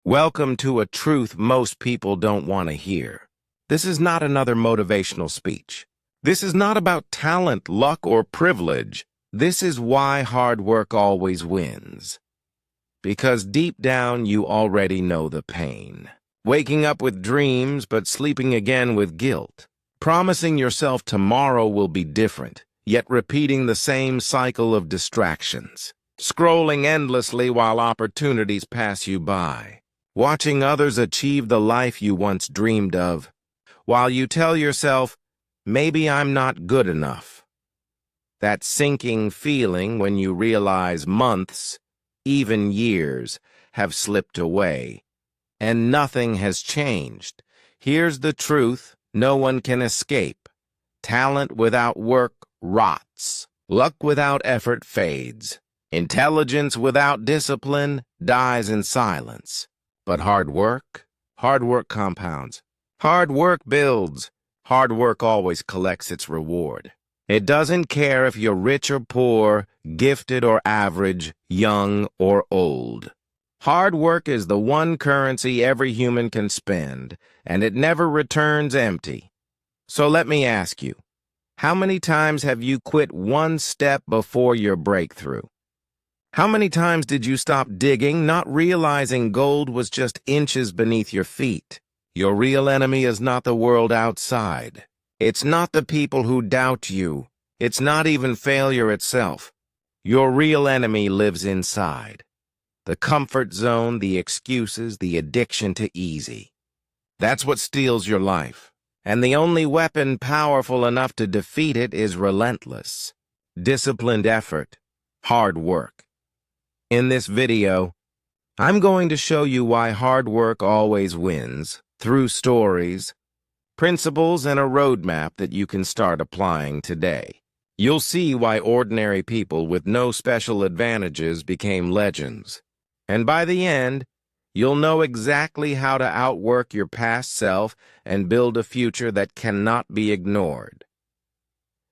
Welcome to a truth most people don't want to hear. This is not another motivational speech. This is not about talent, luck, or privilege. This is why hard work always wins. Because deep down, you already know the pain. Waking up with dreams, but sleeping again with guilt. Promising yourself tomorrow will be different, yet repeating the same cycle of distractions. Scrolling endlessly while opportunities pass you by. Watching others achieve the life you once dreamed of, while you tell yourself, maybe I'm not good enough. That sinking feeling when you realize months, even years, have slipped away, and nothing has changed. Here's the truth no one can escape. Talent without work rots. Luck without effort fades. Intelligence without discipline dies in silence. But hard work compounds. Hard work builds. Hard work always collects its reward. It doesn't care if you're rich or poor, gifted or average, young or old. Hard work is the one currency every human can spend, and it never returns empty. So let me ask you, how many times have you quit one step before your breakthrough? How many times did you stop digging, not realizing gold was just inches beneath your feet? Your real enemy is not the world outside. It's not the people who doubt you. It's not even failure itself. Your real enemy lives inside. The comfort zone, the excuses, the addiction to easy. That's what steals your life. And the only weapon powerful enough to defeat it is relentless, disciplined effort, hard work. In this video, I'm going to show you why hard work always wins through stories, principles, and a roadmap that you can start applying today. You'll see why ordinary people with no special advantages became legends. And by the end, you'll know exactly how to outwork your past self and build a future that cannot be ignored.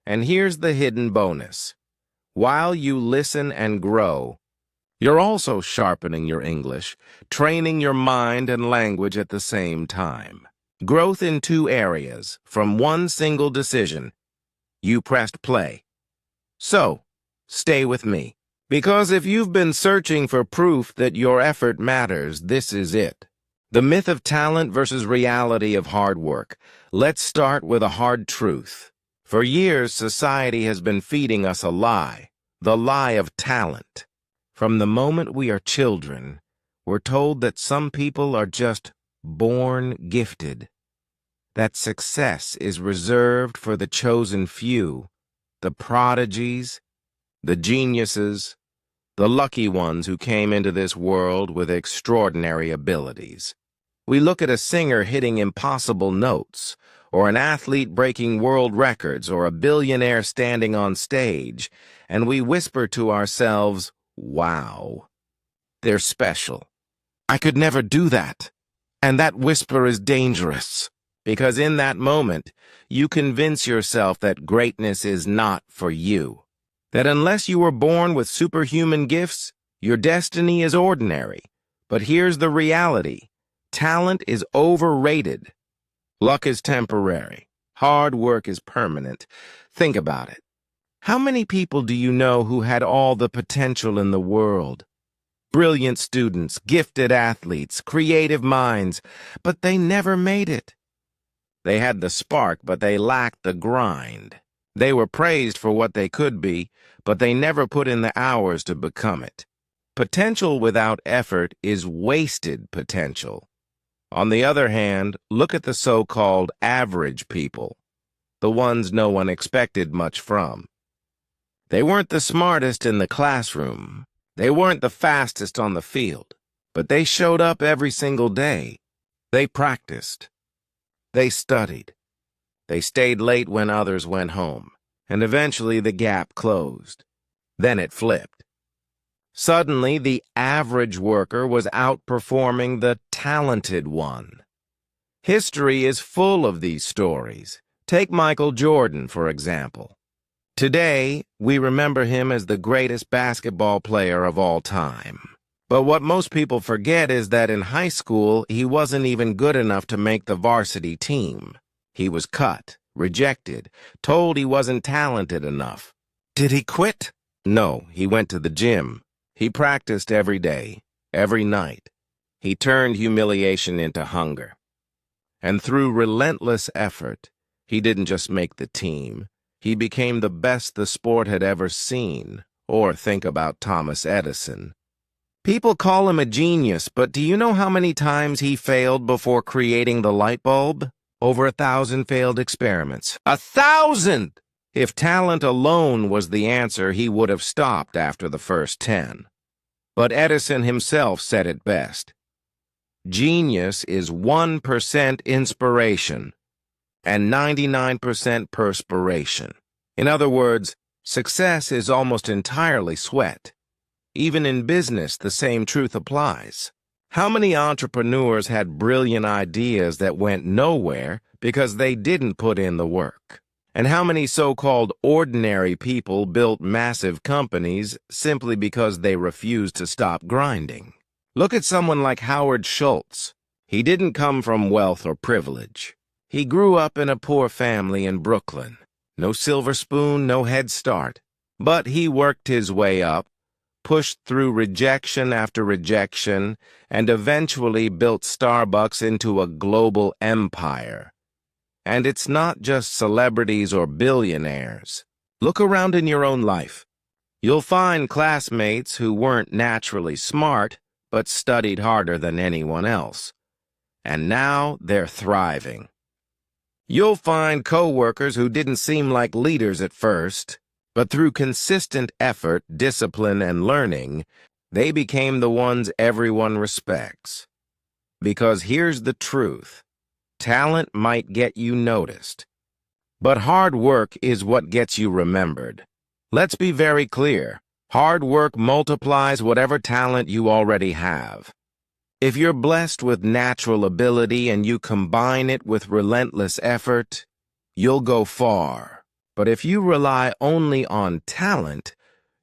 And here's the hidden bonus. While you listen and grow, you're also sharpening your English, training your mind and language at the same time. Growth in two areas, from one single decision. You pressed play. So, stay with me. Because if you've been searching for proof that your effort matters, this is it. The myth of talent versus reality of hard work. Let's start with a hard truth. For years, society has been feeding us a lie, the lie of talent. From the moment we are children, we're told that some people are just born gifted, that success is reserved for the chosen few, the prodigies, the geniuses, the lucky ones who came into this world with extraordinary abilities. We look at a singer hitting impossible notes, or an athlete breaking world records, or a billionaire standing on stage, and we whisper to ourselves, wow, they're special. I could never do that. And that whisper is dangerous, because in that moment, you convince yourself that greatness is not for you. That unless you were born with superhuman gifts, your destiny is ordinary. But here's the reality. Talent is overrated. Luck is temporary. Hard work is permanent. Think about it. How many people do you know who had all the potential in the world? Brilliant students, gifted athletes, creative minds, but they never made it. They had the spark, but they lacked the grind. They were praised for what they could be, but they never put in the hours to become it. Potential without effort is wasted potential. On the other hand, look at the so-called average people, the ones no one expected much from. They weren't the smartest in the classroom. They weren't the fastest on the field. But they showed up every single day. They practiced. They studied. They stayed late when others went home. And eventually the gap closed. Then it flipped. Suddenly, the average worker was outperforming the talented one. History is full of these stories. Take Michael Jordan, for example. Today, we remember him as the greatest basketball player of all time. But what most people forget is that in high school, he wasn't even good enough to make the varsity team. He was cut, rejected, told he wasn't talented enough. Did he quit? No, he went to the gym. He practiced every day, every night. He turned humiliation into hunger. And through relentless effort, he didn't just make the team. He became the best the sport had ever seen. Or think about Thomas Edison. People call him a genius, but do you know how many times he failed before creating the light bulb? Over 1,000 failed experiments. 1,000! If talent alone was the answer, he would have stopped after the first 10. But Edison himself said it best. Genius is 1% inspiration and 99% perspiration. In other words, success is almost entirely sweat. Even in business, the same truth applies. How many entrepreneurs had brilliant ideas that went nowhere because they didn't put in the work? And how many so-called ordinary people built massive companies simply because they refused to stop grinding? Look at someone like Howard Schultz. He didn't come from wealth or privilege. He grew up in a poor family in Brooklyn. No silver spoon, no head start. But he worked his way up, pushed through rejection after rejection, and eventually built Starbucks into a global empire. And it's not just celebrities or billionaires. Look around in your own life. You'll find classmates who weren't naturally smart, but studied harder than anyone else. And now they're thriving. You'll find coworkers who didn't seem like leaders at first, but through consistent effort, discipline, and learning, they became the ones everyone respects. Because here's the truth. Talent might get you noticed, but hard work is what gets you remembered. Let's be very clear. Hard work multiplies whatever talent you already have. If you're blessed with natural ability and you combine it with relentless effort, you'll go far. But if you rely only on talent,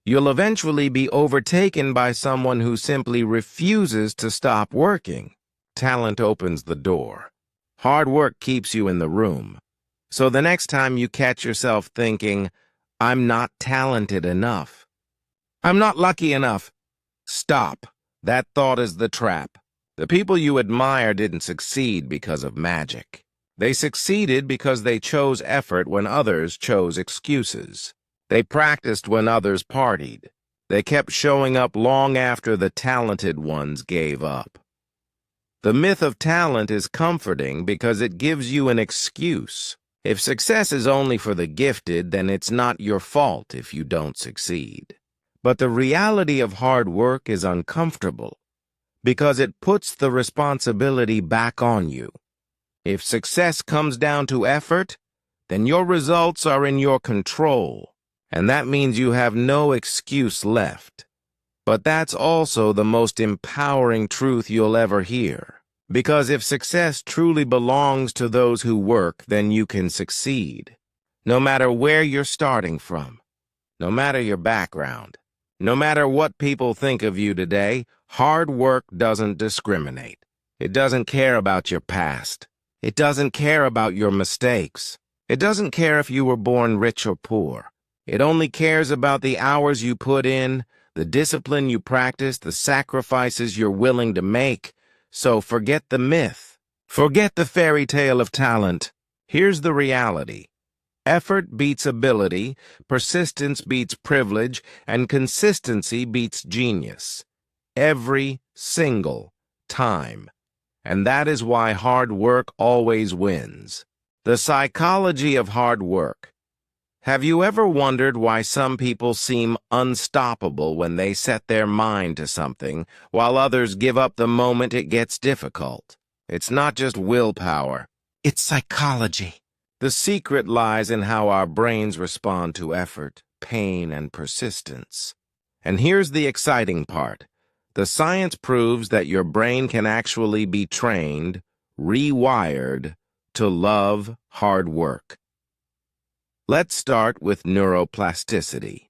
you'll eventually be overtaken by someone who simply refuses to stop working. Talent opens the door. Hard work keeps you in the room. So the next time you catch yourself thinking, I'm not talented enough, I'm not lucky enough, stop. That thought is the trap. The people you admire didn't succeed because of magic. They succeeded because they chose effort when others chose excuses. They practiced when others partied. They kept showing up long after the talented ones gave up. The myth of talent is comforting because it gives you an excuse. If success is only for the gifted, then it's not your fault if you don't succeed. But the reality of hard work is uncomfortable because it puts the responsibility back on you. If success comes down to effort, then your results are in your control, and that means you have no excuse left. But that's also the most empowering truth you'll ever hear. Because if success truly belongs to those who work, then you can succeed. No matter where you're starting from, no matter your background, no matter what people think of you today, hard work doesn't discriminate. It doesn't care about your past. It doesn't care about your mistakes. It doesn't care if you were born rich or poor. It only cares about the hours you put in, the discipline you practice, the sacrifices you're willing to make. So forget the myth. Forget the fairy tale of talent. Here's the reality. Effort beats ability, persistence beats privilege, and consistency beats genius. Every single time. And that is why hard work always wins. The psychology of hard work. Have you ever wondered why some people seem unstoppable when they set their mind to something, while others give up the moment it gets difficult? It's not just willpower. It's psychology. The secret lies in how our brains respond to effort, pain, and persistence. And here's the exciting part. The science proves that your brain can actually be trained, rewired, to love hard work. Let's start with neuroplasticity.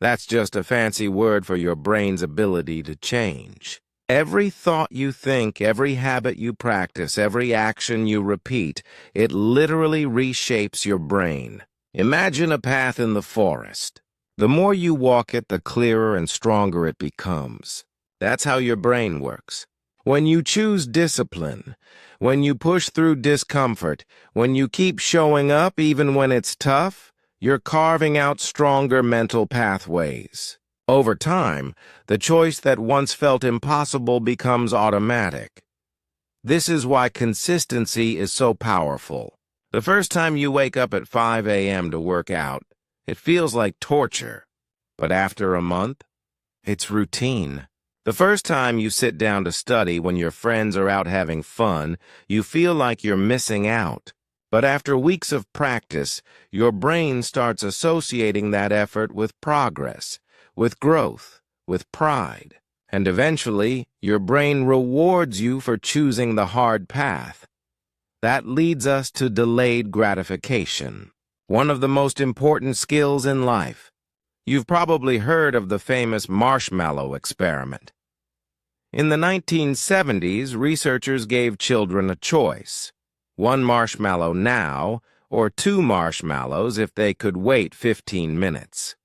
That's just a fancy word for your brain's ability to change. Every thought you think, every habit you practice, every action you repeat, it literally reshapes your brain. Imagine a path in the forest. The more you walk it, the clearer and stronger it becomes. That's how your brain works. When you choose discipline, when you push through discomfort, when you keep showing up even when it's tough, you're carving out stronger mental pathways. Over time, the choice that once felt impossible becomes automatic. This is why consistency is so powerful. The first time you wake up at 5 a.m. to work out, it feels like torture. But after a month, it's routine. The first time you sit down to study when your friends are out having fun, you feel like you're missing out. But after weeks of practice, your brain starts associating that effort with progress, with growth, with pride. And eventually, your brain rewards you for choosing the hard path. That leads us to delayed gratification, one of the most important skills in life. You've probably heard of the famous marshmallow experiment. In the 1970s, researchers gave children a choice: 1 marshmallow now, or 2 marshmallows if they could wait 15 minutes.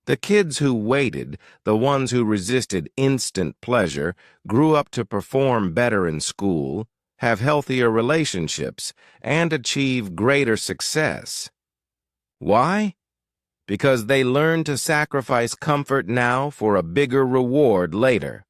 The kids who waited, the ones who resisted instant pleasure, grew up to perform better in school, have healthier relationships, and achieve greater success. Why? Because they learned to sacrifice comfort now for a bigger reward later.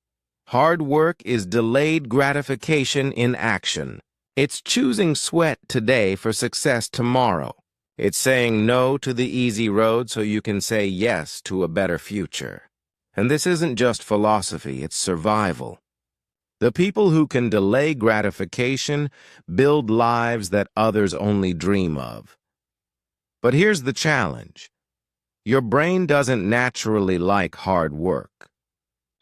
Hard work is delayed gratification in action. It's choosing sweat today for success tomorrow. It's saying no to the easy road so you can say yes to a better future. And this isn't just philosophy, it's survival. The people who can delay gratification build lives that others only dream of. But here's the challenge. Your brain doesn't naturally like hard work.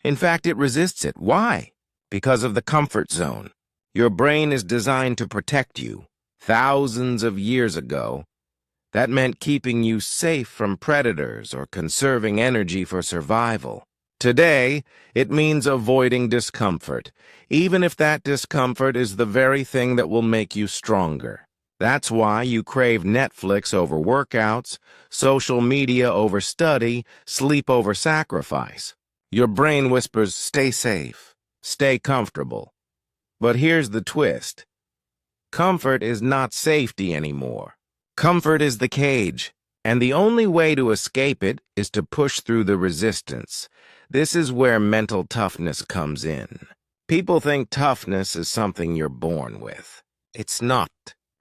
In fact, it resists it. Why? Because of the comfort zone. Your brain is designed to protect you. Thousands of years ago, that meant keeping you safe from predators or conserving energy for survival. Today, it means avoiding discomfort, even if that discomfort is the very thing that will make you stronger. That's why you crave Netflix over workouts, social media over study, sleep over sacrifice. Your brain whispers, stay safe, stay comfortable. But here's the twist. Comfort is not safety anymore. Comfort is the cage, and the only way to escape it is to push through the resistance. This is where mental toughness comes in. People think toughness is something you're born with. It's not.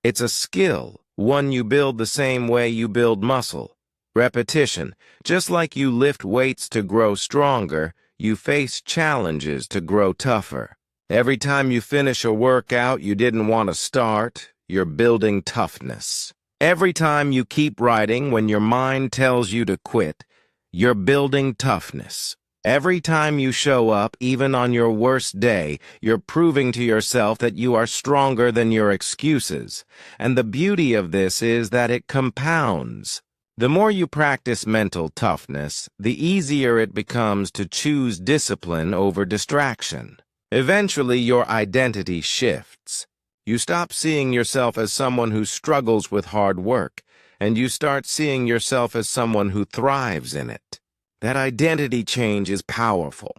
It's a skill, one you build the same way you build muscle. Repetition. Just like you lift weights to grow stronger, you face challenges to grow tougher. Every time you finish a workout you didn't want to start, you're building toughness. Every time you keep writing when your mind tells you to quit, you're building toughness. Every time you show up, even on your worst day, you're proving to yourself that you are stronger than your excuses. And the beauty of this is that it compounds. The more you practice mental toughness, the easier it becomes to choose discipline over distraction. Eventually, your identity shifts. You stop seeing yourself as someone who struggles with hard work, and you start seeing yourself as someone who thrives in it. That identity change is powerful.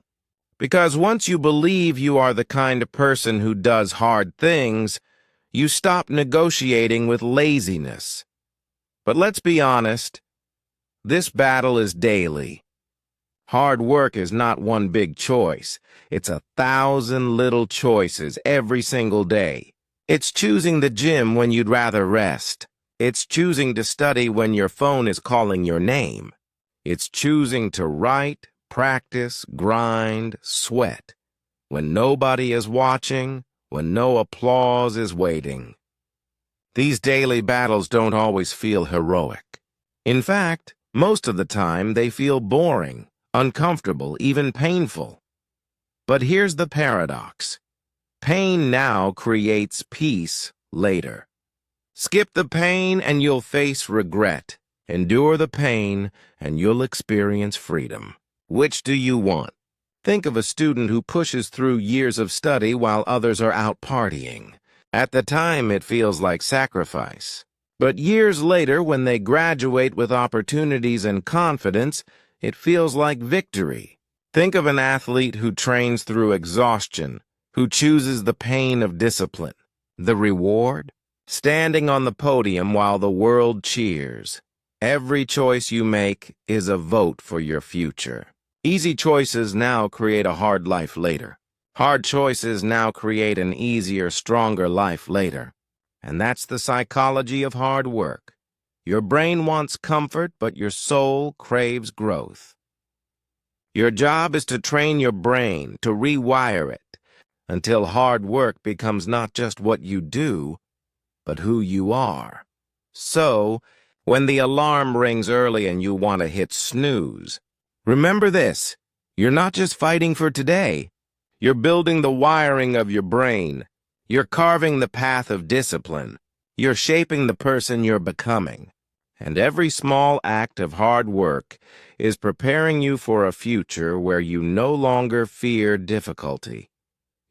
Because once you believe you are the kind of person who does hard things, you stop negotiating with laziness. But let's be honest, this battle is daily. Hard work is not one big choice. It's 1,000 little choices every single day. It's choosing the gym when you'd rather rest. It's choosing to study when your phone is calling your name. It's choosing to write, practice, grind, sweat, when nobody is watching, when no applause is waiting. These daily battles don't always feel heroic. In fact, most of the time they feel boring, uncomfortable, even painful. But here's the paradox. Pain now creates peace later. Skip the pain and you'll face regret. Endure the pain, and you'll experience freedom. Which do you want? Think of a student who pushes through years of study while others are out partying. At the time, it feels like sacrifice. But years later, when they graduate with opportunities and confidence, it feels like victory. Think of an athlete who trains through exhaustion, who chooses the pain of discipline. The reward? Standing on the podium while the world cheers. Every choice you make is a vote for your future. Easy choices now create a hard life later. Hard choices now create an easier, stronger life later. And that's the psychology of hard work. Your brain wants comfort, but your soul craves growth. Your job is to train your brain, to rewire it, until hard work becomes not just what you do, but who you are. So, when the alarm rings early and you want to hit snooze, remember this: you're not just fighting for today. You're building the wiring of your brain. You're carving the path of discipline. You're shaping the person you're becoming. And every small act of hard work is preparing you for a future where you no longer fear difficulty.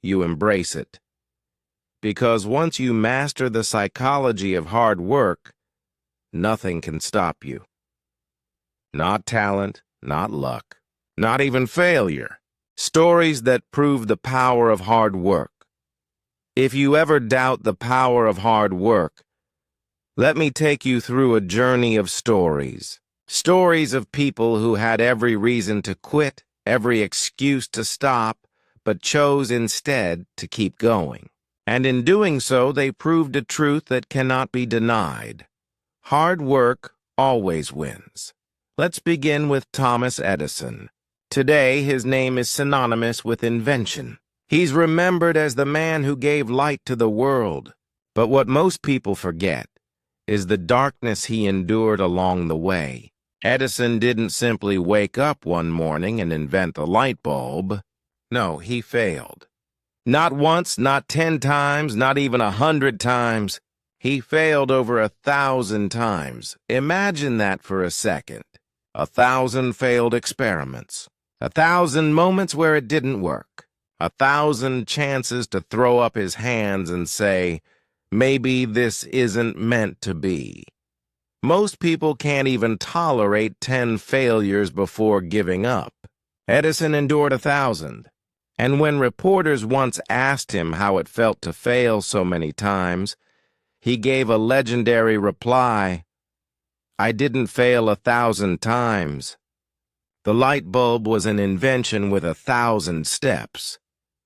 You embrace it. Because once you master the psychology of hard work, nothing can stop you. Not talent, not luck, not even failure. Stories that prove the power of hard work. If you ever doubt the power of hard work, let me take you through a journey of stories. Stories of people who had every reason to quit, every excuse to stop, but chose instead to keep going. And in doing so, they proved a truth that cannot be denied. Hard work always wins. Let's begin with Thomas Edison. Today, his name is synonymous with invention. He's remembered as the man who gave light to the world. But what most people forget is the darkness he endured along the way. Edison didn't simply wake up one morning and invent the light bulb. No, he failed. Not once, not 10 times, not even 100 times. He failed over 1,000 times. Imagine that for a second. 1,000 failed experiments. 1,000 moments where it didn't work. 1,000 chances to throw up his hands and say, maybe this isn't meant to be. Most people can't even tolerate 10 failures before giving up. Edison endured 1,000. And when reporters once asked him how it felt to fail so many times, he gave a legendary reply: I didn't fail 1,000 times. The light bulb was an invention with 1,000 steps.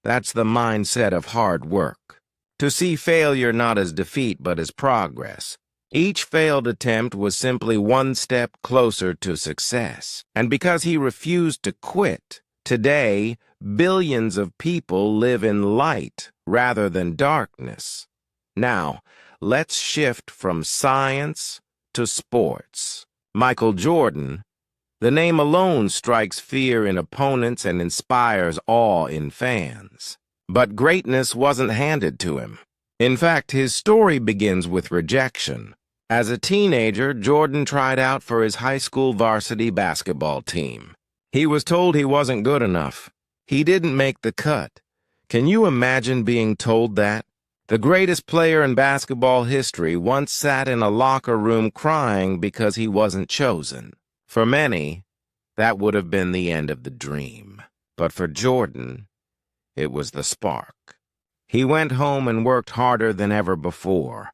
That's the mindset of hard work. To see failure not as defeat but as progress. Each failed attempt was simply one step closer to success. And because he refused to quit, today, billions of people live in light rather than darkness. Now, let's shift from science to sports. Michael Jordan. The name alone strikes fear in opponents and inspires awe in fans. But greatness wasn't handed to him. In fact, his story begins with rejection. As a teenager, Jordan tried out for his high school varsity basketball team. He was told he wasn't good enough. He didn't make the cut. Can you imagine being told that? The greatest player in basketball history once sat in a locker room crying because he wasn't chosen. For many, that would have been the end of the dream. But for Jordan, it was the spark. He went home and worked harder than ever before.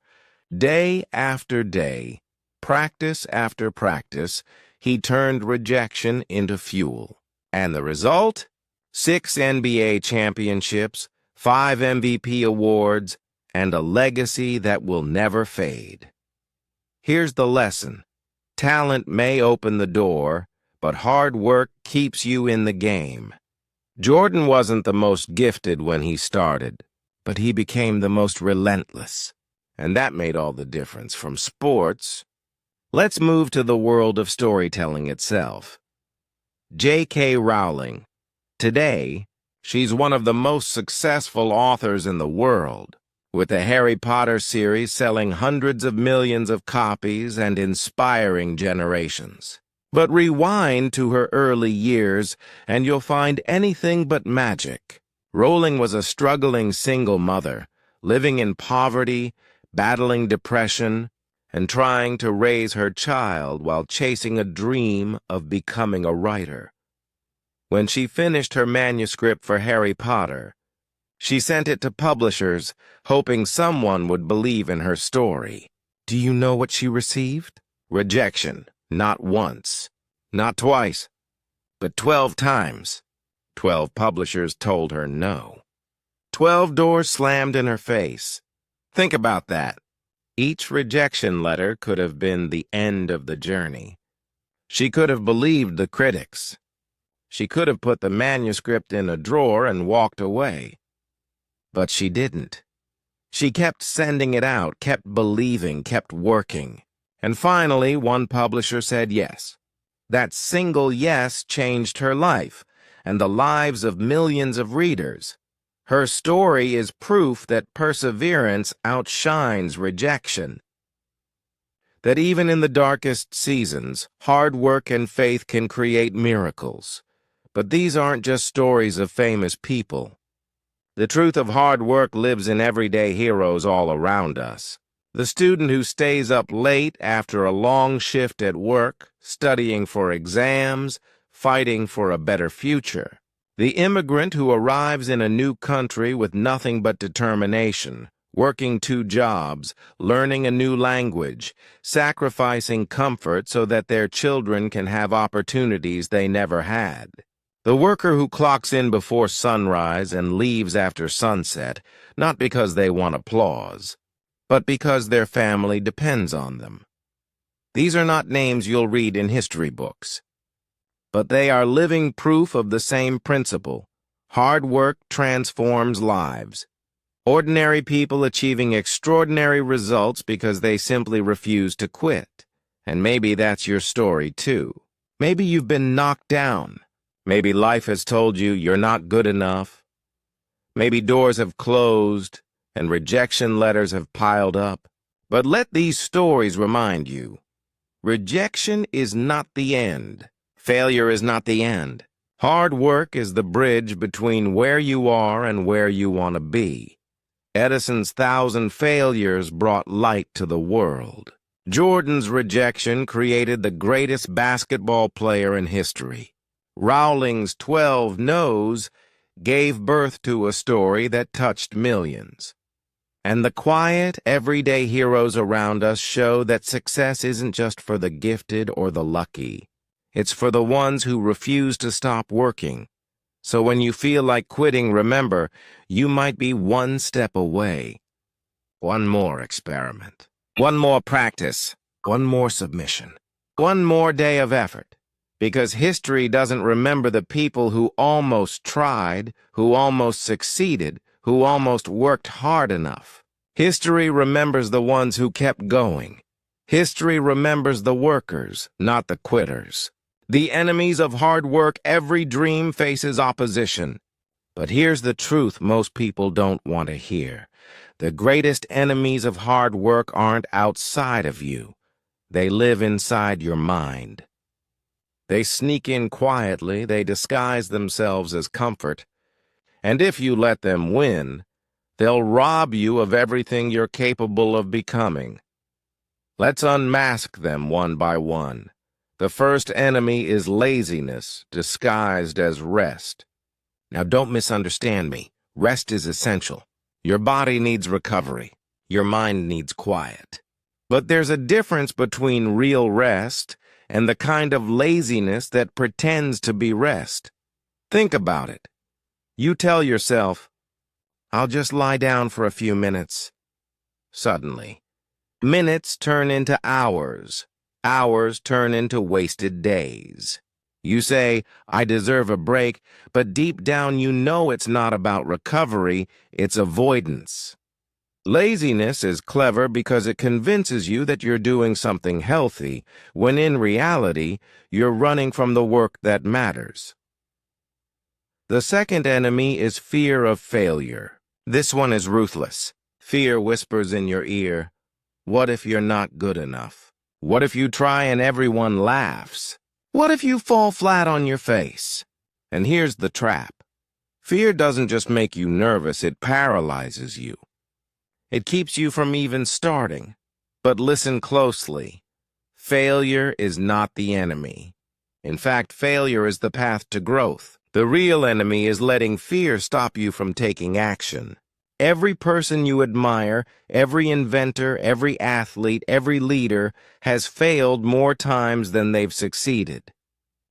Day after day, practice after practice, he turned rejection into fuel. And the result? 6 NBA championships, 5 MVP awards, and a legacy that will never fade. Here's the lesson. Talent may open the door, but hard work keeps you in the game. Jordan wasn't the most gifted when he started, but he became the most relentless. And that made all the difference. From sports, let's move to the world of storytelling itself. J.K. Rowling. Today, she's one of the most successful authors in the world. with the Harry Potter series selling hundreds of millions of copies and inspiring generations. But rewind to her early years, and you'll find anything but magic. Rowling was a struggling single mother, living in poverty, battling depression, and trying to raise her child while chasing a dream of becoming a writer. When she finished her manuscript for Harry Potter, she sent it to publishers, hoping someone would believe in her story. Do you know what she received? Rejection. Not once, not twice, but 12 times. 12 publishers told her no. 12 doors slammed in her face. Think about that. Each rejection letter could have been the end of the journey. She could have believed the critics. She could have put the manuscript in a drawer and walked away. But she didn't. She kept sending it out, kept believing, kept working. And finally, one publisher said yes. That single yes changed her life and the lives of millions of readers. Her story is proof that perseverance outshines rejection. That even in the darkest seasons, hard work and faith can create miracles. But these aren't just stories of famous people. The truth of hard work lives in everyday heroes all around us. The student who stays up late after a long shift at work, studying for exams, fighting for a better future. The immigrant who arrives in a new country with nothing but determination, working 2 jobs, learning a new language, sacrificing comfort so that their children can have opportunities they never had. The worker who clocks in before sunrise and leaves after sunset, not because they want applause, but because their family depends on them. These are not names you'll read in history books, but they are living proof of the same principle. Hard work transforms lives. Ordinary people achieving extraordinary results because they simply refuse to quit. And maybe that's your story too. Maybe you've been knocked down. Maybe life has told you you're not good enough. Maybe doors have closed and rejection letters have piled up. But let these stories remind you, rejection is not the end. Failure is not the end. Hard work is the bridge between where you are and where you want to be. Edison's 1,000 failures brought light to the world. Jordan's rejection created the greatest basketball player in history. Rowling's 12 no's gave birth to a story that touched millions. And the quiet, everyday heroes around us show that success isn't just for the gifted or the lucky. It's for the ones who refuse to stop working. So when you feel like quitting, remember, you might be one step away. One more experiment. One more practice. One more submission. One more day of effort. Because history doesn't remember the people who almost tried, who almost succeeded, who almost worked hard enough. History remembers the ones who kept going. History remembers the workers, not the quitters. The enemies of hard work, every dream faces opposition. But here's the truth most people don't want to hear. The greatest enemies of hard work aren't outside of you. They live inside your mind. They sneak in quietly, they disguise themselves as comfort. And if you let them win, they'll rob you of everything you're capable of becoming. Let's unmask them one by one. The first enemy is laziness, disguised as rest. Now don't misunderstand me. Rest is essential. Your body needs recovery. Your mind needs quiet. But there's a difference between real rest and the kind of laziness that pretends to be rest. Think about it. You tell yourself, I'll just lie down for a few minutes. Suddenly, minutes turn into hours. Hours turn into wasted days. You say, I deserve a break, but deep down you know it's not about recovery, it's avoidance. Laziness is clever because it convinces you that you're doing something healthy, when in reality, you're running from the work that matters. The second enemy is fear of failure. This one is ruthless. Fear whispers in your ear, what if you're not good enough? What if you try and everyone laughs? What if you fall flat on your face? And here's the trap. Fear doesn't just make you nervous, it paralyzes you. It keeps you from even starting. But listen closely. Failure is not the enemy. In fact, failure is the path to growth. The real enemy is letting fear stop you from taking action. Every person you admire, every inventor, every athlete, every leader has failed more times than they've succeeded.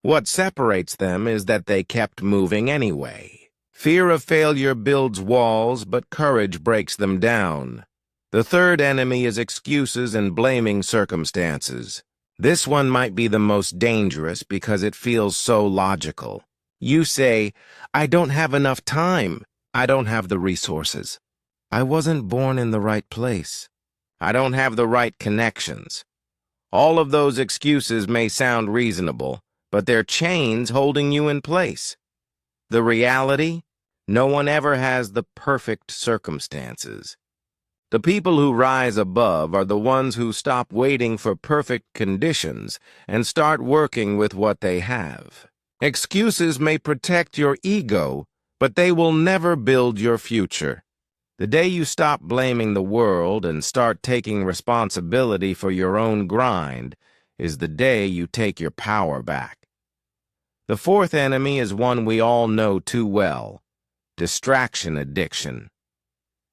What separates them is that they kept moving anyway. Fear of failure builds walls, but courage breaks them down. The third enemy is excuses and blaming circumstances. This one might be the most dangerous because it feels so logical. You say, I don't have enough time. I don't have the resources. I wasn't born in the right place. I don't have the right connections. All of those excuses may sound reasonable, but they're chains holding you in place. The reality? No one ever has the perfect circumstances. The people who rise above are the ones who stop waiting for perfect conditions and start working with what they have. Excuses may protect your ego, but they will never build your future. The day you stop blaming the world and start taking responsibility for your own grind is the day you take your power back. The fourth enemy is one we all know too well: distraction addiction.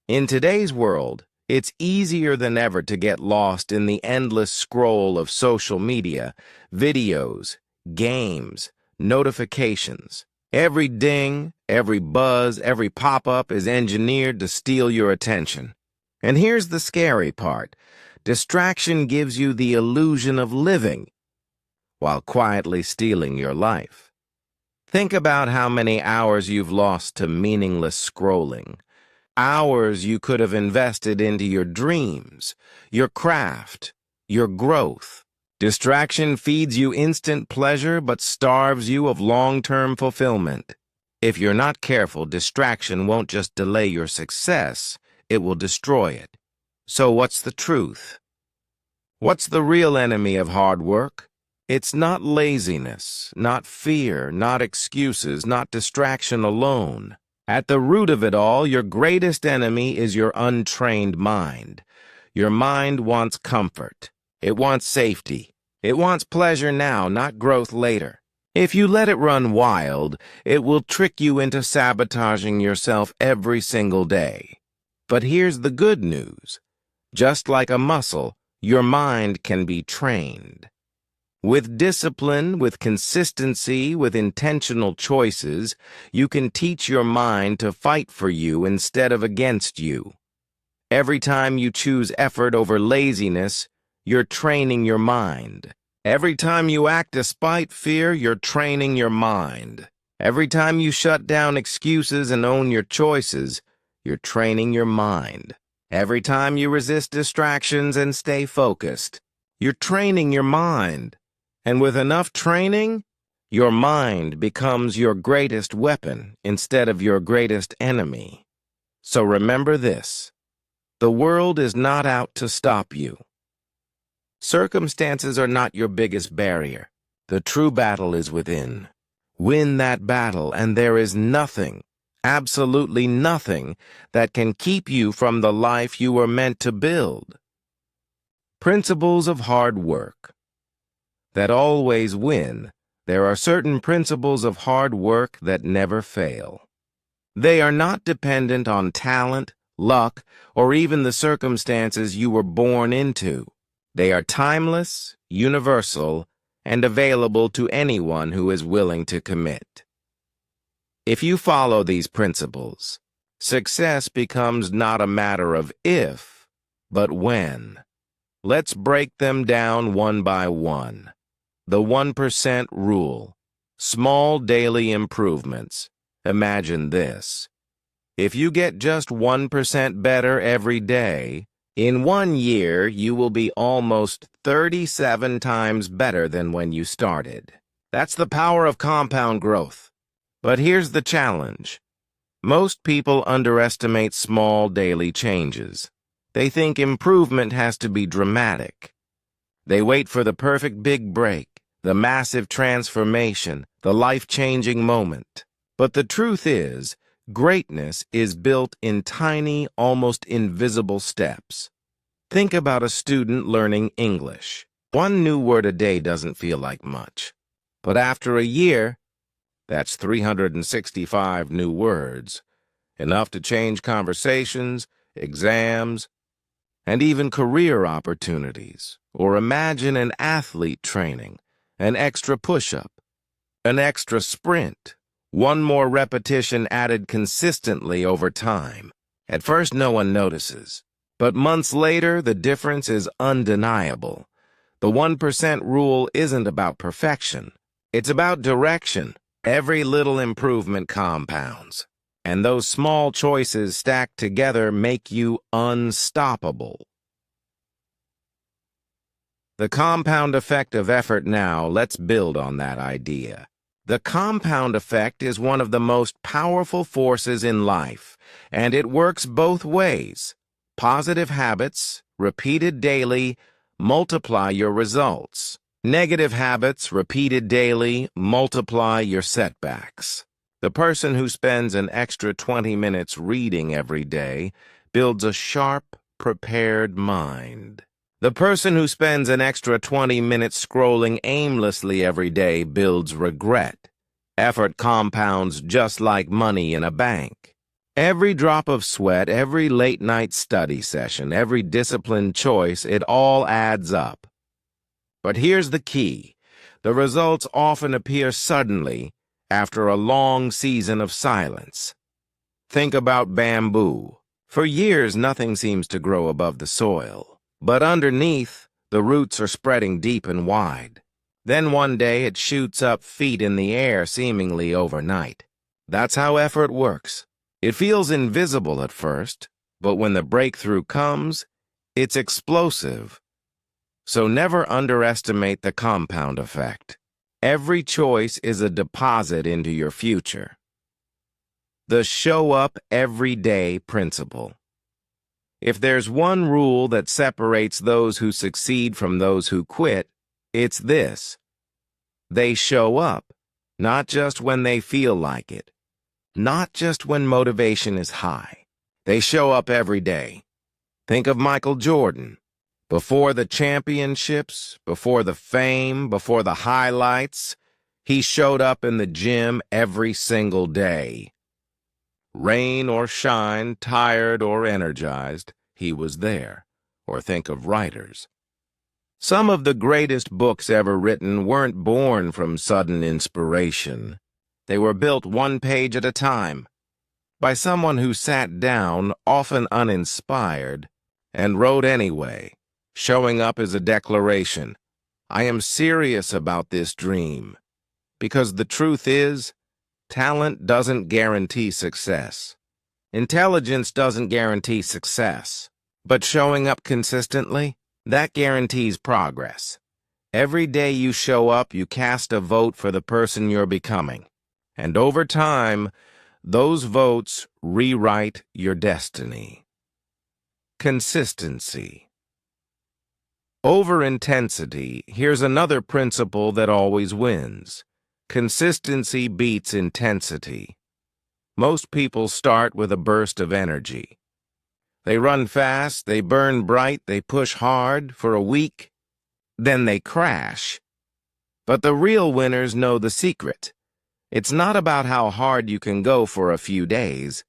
In today's world, it's easier than ever to get lost in the endless scroll of social media, videos, games, notifications. Every ding, every buzz, every pop-up is engineered to steal your attention. And here's the scary part. Distraction gives you the illusion of living, while quietly stealing your life. Think about how many hours you've lost to meaningless scrolling. Hours you could have invested into your dreams, your craft, your growth. Distraction feeds you instant pleasure but starves you of long-term fulfillment. If you're not careful, distraction won't just delay your success, it will destroy it. So what's the truth? What's the real enemy of hard work? It's not laziness, not fear, not excuses, not distraction alone. At the root of it all, your greatest enemy is your untrained mind. Your mind wants comfort. It wants safety. It wants pleasure now, not growth later. If you let it run wild, it will trick you into sabotaging yourself every single day. But here's the good news. Just like a muscle, your mind can be trained. With discipline, with consistency, with intentional choices, you can teach your mind to fight for you instead of against you. Every time you choose effort over laziness, you're training your mind. Every time you act despite fear, you're training your mind. Every time you shut down excuses and own your choices, you're training your mind. Every time you resist distractions and stay focused, you're training your mind. And with enough training, your mind becomes your greatest weapon instead of your greatest enemy. So remember this: the world is not out to stop you. Circumstances are not your biggest barrier. The true battle is within. Win that battle, and there is nothing, absolutely nothing, that can keep you from the life you were meant to build. Principles of hard work. That always win. There are certain principles of hard work that never fail. They are not dependent on talent, luck, or even the circumstances you were born into. They are timeless, universal, and available to anyone who is willing to commit. If you follow these principles, success becomes not a matter of if, but when. Let's break them down one by one. The 1% rule. Small daily improvements. Imagine this. If you get just 1% better every day, in 1 year you will be almost 37 times better than when you started. That's the power of compound growth. But here's the challenge. Most people underestimate small daily changes. They think improvement has to be dramatic. They wait for the perfect big break, the massive transformation, the life-changing moment. But the truth is, greatness is built in tiny, almost invisible steps. Think about a student learning English. One new word a day doesn't feel like much. But after a year, that's 365 new words, enough to change conversations, exams, and even career opportunities. Or imagine an athlete training, an extra push-up, an extra sprint, one more repetition added consistently over time. At first, no one notices. But months later, the difference is undeniable. The 1% rule isn't about perfection. It's about direction. Every little improvement compounds. And those small choices stacked together make you unstoppable. The compound effect of effort. Now, let's build on that idea. The compound effect is one of the most powerful forces in life, and it works both ways. Positive habits, repeated daily, multiply your results. Negative habits, repeated daily, multiply your setbacks. The person who spends an extra 20 minutes reading every day builds a sharp, prepared mind. The person who spends an extra 20 minutes scrolling aimlessly every day builds regret. Effort compounds just like money in a bank. Every drop of sweat, every late-night study session, every disciplined choice, it all adds up. But here's the key. The results often appear suddenly after a long season of silence. Think about bamboo. For years, nothing seems to grow above the soil. But underneath, the roots are spreading deep and wide. Then one day, it shoots up feet in the air seemingly overnight. That's how effort works. It feels invisible at first, but when the breakthrough comes, it's explosive. So never underestimate the compound effect. Every choice is a deposit into your future. The show up every day principle. If there's one rule that separates those who succeed from those who quit, it's this. They show up, not just when they feel like it, not just when motivation is high. They show up every day. Think of Michael Jordan. Before the championships, before the fame, before the highlights, he showed up in the gym every single day. Rain or shine, tired or energized, he was there. Or think of writers. Some of the greatest books ever written weren't born from sudden inspiration. They were built one page at a time, by someone who sat down, often uninspired, and wrote anyway, showing up as a declaration. I am serious about this dream. Because the truth is, talent doesn't guarantee success. Intelligence doesn't guarantee success. But showing up consistently, that guarantees progress. Every day you show up, you cast a vote for the person you're becoming. And over time, those votes rewrite your destiny. Consistency. Over intensity, here's another principle that always wins. Consistency beats intensity. Most people start with a burst of energy. They run fast, they burn bright, they push hard for a week, then they crash. But the real winners know the secret. It's not about how hard you can go for a few days.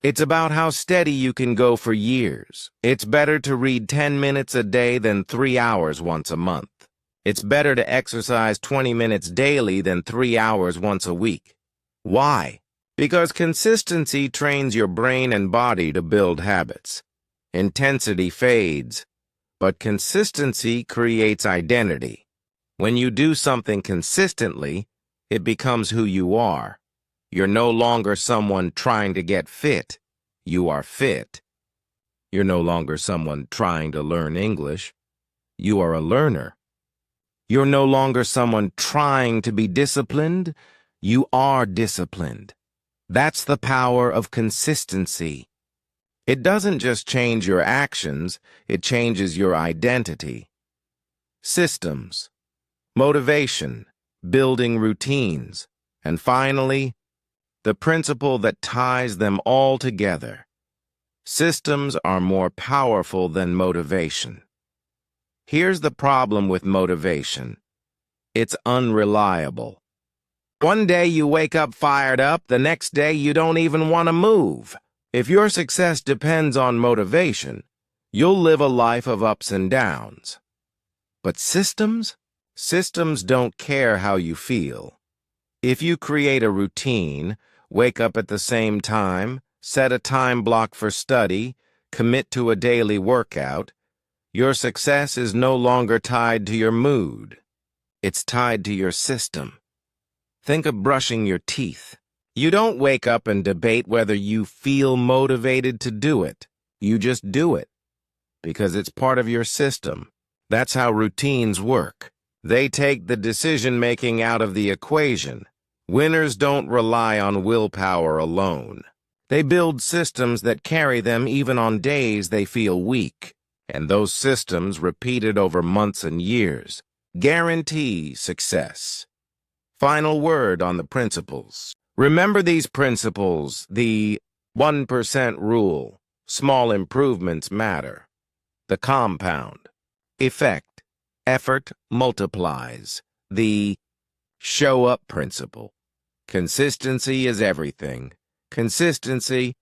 It's about how steady you can go for years. It's better to read 10 minutes a day than 3 hours once a month. It's better to exercise 20 minutes daily than 3 hours once a week. Why? Because consistency trains your brain and body to build habits. Intensity fades, but consistency creates identity. When you do something consistently, it becomes who you are. You're no longer someone trying to get fit. You are fit. You're no longer someone trying to learn English. You are a learner. You're no longer someone trying to be disciplined. You are disciplined. That's the power of consistency. It doesn't just change your actions, it changes your identity. Systems, motivation, building routines, and finally, the principle that ties them all together. Systems are more powerful than motivation. Here's the problem with motivation. It's unreliable. One day you wake up fired up, the next day you don't even want to move. If your success depends on motivation, you'll live a life of ups and downs. But systems? Systems don't care how you feel. If you create a routine, wake up at the same time, set a time block for study, commit to a daily workout, your success is no longer tied to your mood. It's tied to your system. Think of brushing your teeth. You don't wake up and debate whether you feel motivated to do it. You just do it, because it's part of your system. That's how routines work. They take the decision-making out of the equation. Winners don't rely on willpower alone. They build systems that carry them even on days they feel weak. And those systems, repeated over months and years, guarantee success. Final word on the principles. Remember these principles, the 1% rule, small improvements matter, the compound effect, effort multiplies, the show up principle. Consistency is everything. Consistency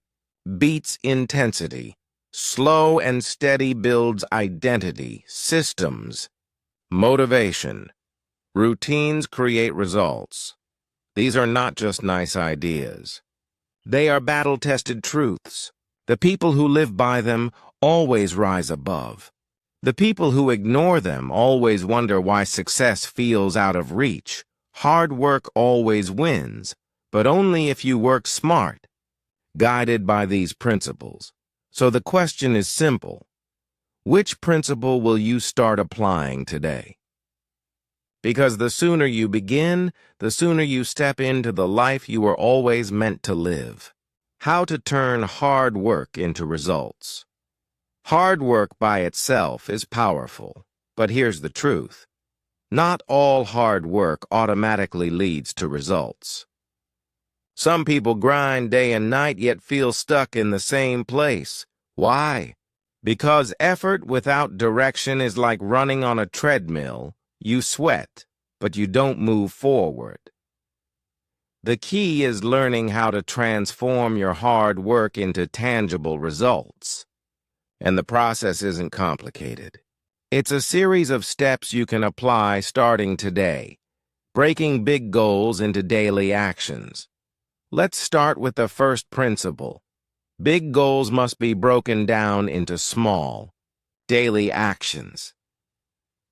beats intensity. Slow and steady builds identity, systems, motivation. Routines create results. These are not just nice ideas. They are battle-tested truths. The people who live by them always rise above. The people who ignore them always wonder why success feels out of reach. Hard work always wins, but only if you work smart, guided by these principles. So the question is simple. Which principle will you start applying today? Because the sooner you begin, the sooner you step into the life you were always meant to live. How to turn hard work into results. Hard work by itself is powerful, but here's the truth. Not all hard work automatically leads to results. Some people grind day and night yet feel stuck in the same place. Why? Because effort without direction is like running on a treadmill. You sweat, but you don't move forward. The key is learning how to transform your hard work into tangible results. And the process isn't complicated. It's a series of steps you can apply starting today, breaking big goals into daily actions. Let's start with the first principle. Big goals must be broken down into small, daily actions.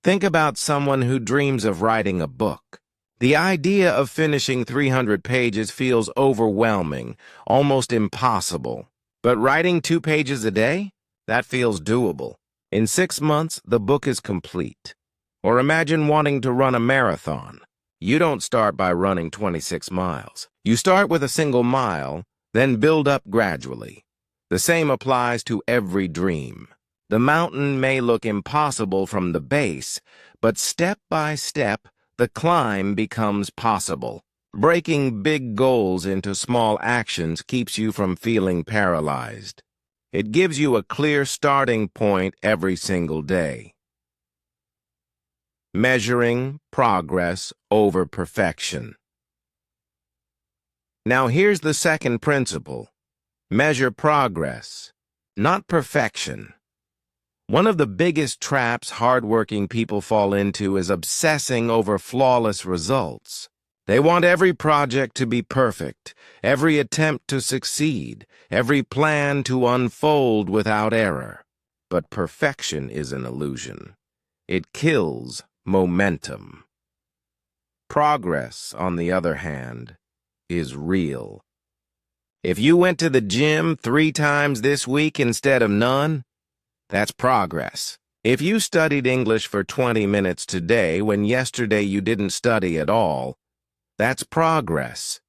Think about someone who dreams of writing a book. The idea of finishing 300 pages feels overwhelming, almost impossible. But writing 2 pages a day? That feels doable. In 6 months, the book is complete. Or imagine wanting to run a marathon. You don't start by running 26 miles. You start with a single mile, then build up gradually. The same applies to every dream. The mountain may look impossible from the base, but step by step, the climb becomes possible. Breaking big goals into small actions keeps you from feeling paralyzed. It gives you a clear starting point every single day. Measuring progress over perfection. Now here's the second principle. Measure progress, not perfection. One of the biggest traps hardworking people fall into is obsessing over flawless results. They want every project to be perfect, every attempt to succeed, every plan to unfold without error. But perfection is an illusion. It kills momentum. Progress, on the other hand, is real. If you went to the gym 3 times this week instead of none, that's progress. If you studied English for 20 minutes today when yesterday you didn't study at all, that's progress.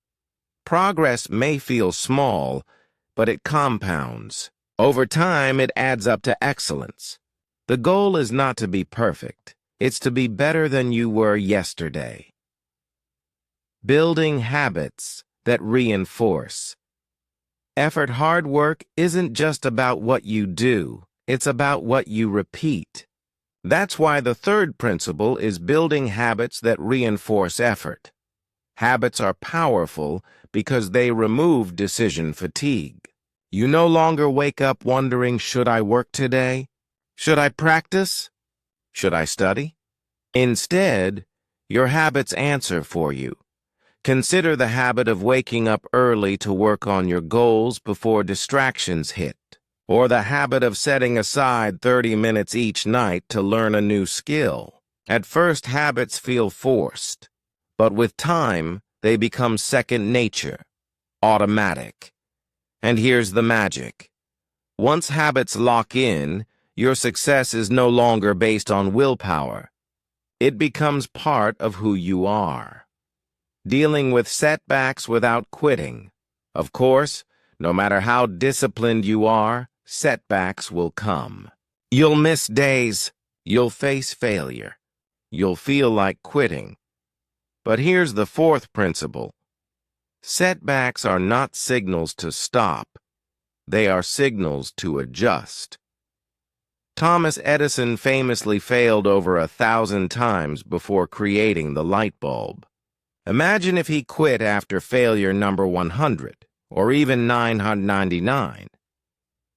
Progress may feel small, but it compounds. Over time, it adds up to excellence. The goal is not to be perfect. It's to be better than you were yesterday. Building habits that reinforce. Hard work isn't just about what you do. It's about what you repeat. That's why the third principle is building habits that reinforce effort. Habits are powerful because they remove decision fatigue. You no longer wake up wondering, should I work today? Should I practice? Should I study? Instead, your habits answer for you. Consider the habit of waking up early to work on your goals before distractions hit, or the habit of setting aside 30 minutes each night to learn a new skill. At first, habits feel forced, but with time, they become second nature, automatic. And here's the magic. Once habits lock in, your success is no longer based on willpower. It becomes part of who you are. Dealing with setbacks without quitting. Of course, no matter how disciplined you are, setbacks will come. You'll miss days. You'll face failure. You'll feel like quitting. But here's the fourth principle. Setbacks are not signals to stop. They are signals to adjust. Thomas Edison famously failed over 1,000 times before creating the light bulb. Imagine if he quit after failure number 100, or even 999.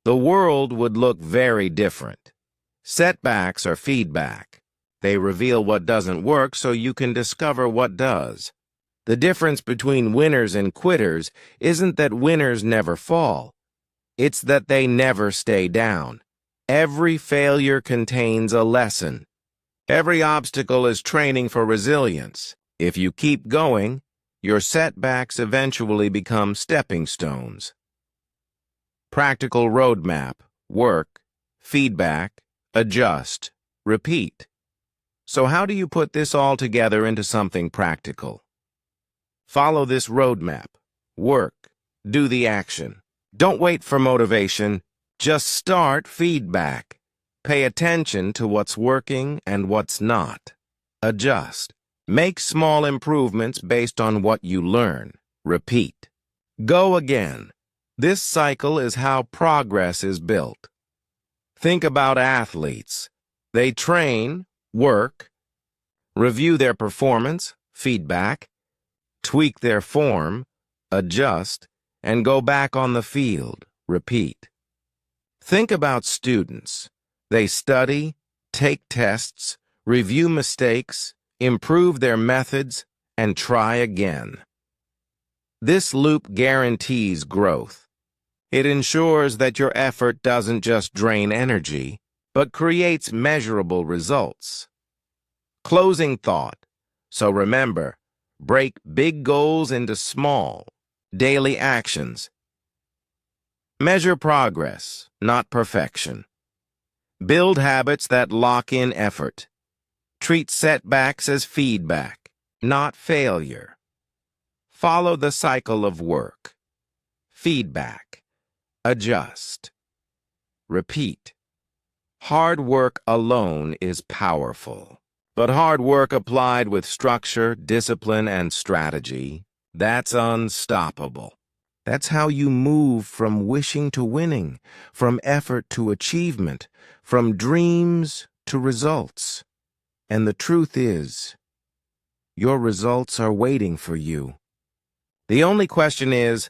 The world would look very different. Setbacks are feedback. They reveal what doesn't work so you can discover what does. The difference between winners and quitters isn't that winners never fall. It's that they never stay down. Every failure contains a lesson. Every obstacle is training for resilience. If you keep going, your setbacks eventually become stepping stones. Practical roadmap, work, feedback, adjust, repeat. So how do you put this all together into something practical? Follow this roadmap. Work. Do the action. Don't wait for motivation. Just start feedback. Pay attention to what's working and what's not. Adjust. Make small improvements based on what you learn. Repeat. Go again. This cycle is how progress is built. Think about athletes. They train, work, review their performance, feedback, tweak their form, adjust, and go back on the field. Repeat. Think about students. They study, take tests, review mistakes, improve their methods, and try again. This loop guarantees growth. It ensures that your effort doesn't just drain energy, but creates measurable results. Closing thought. So remember, break big goals into small, daily actions. Measure progress, not perfection. Build habits that lock in effort. Treat setbacks as feedback, not failure. Follow the cycle of work. Feedback. Adjust. Repeat. Hard work alone is powerful. But hard work applied with structure, discipline, and strategy, that's unstoppable. That's how you move from wishing to winning, from effort to achievement, from dreams to results. And the truth is, your results are waiting for you. The only question is,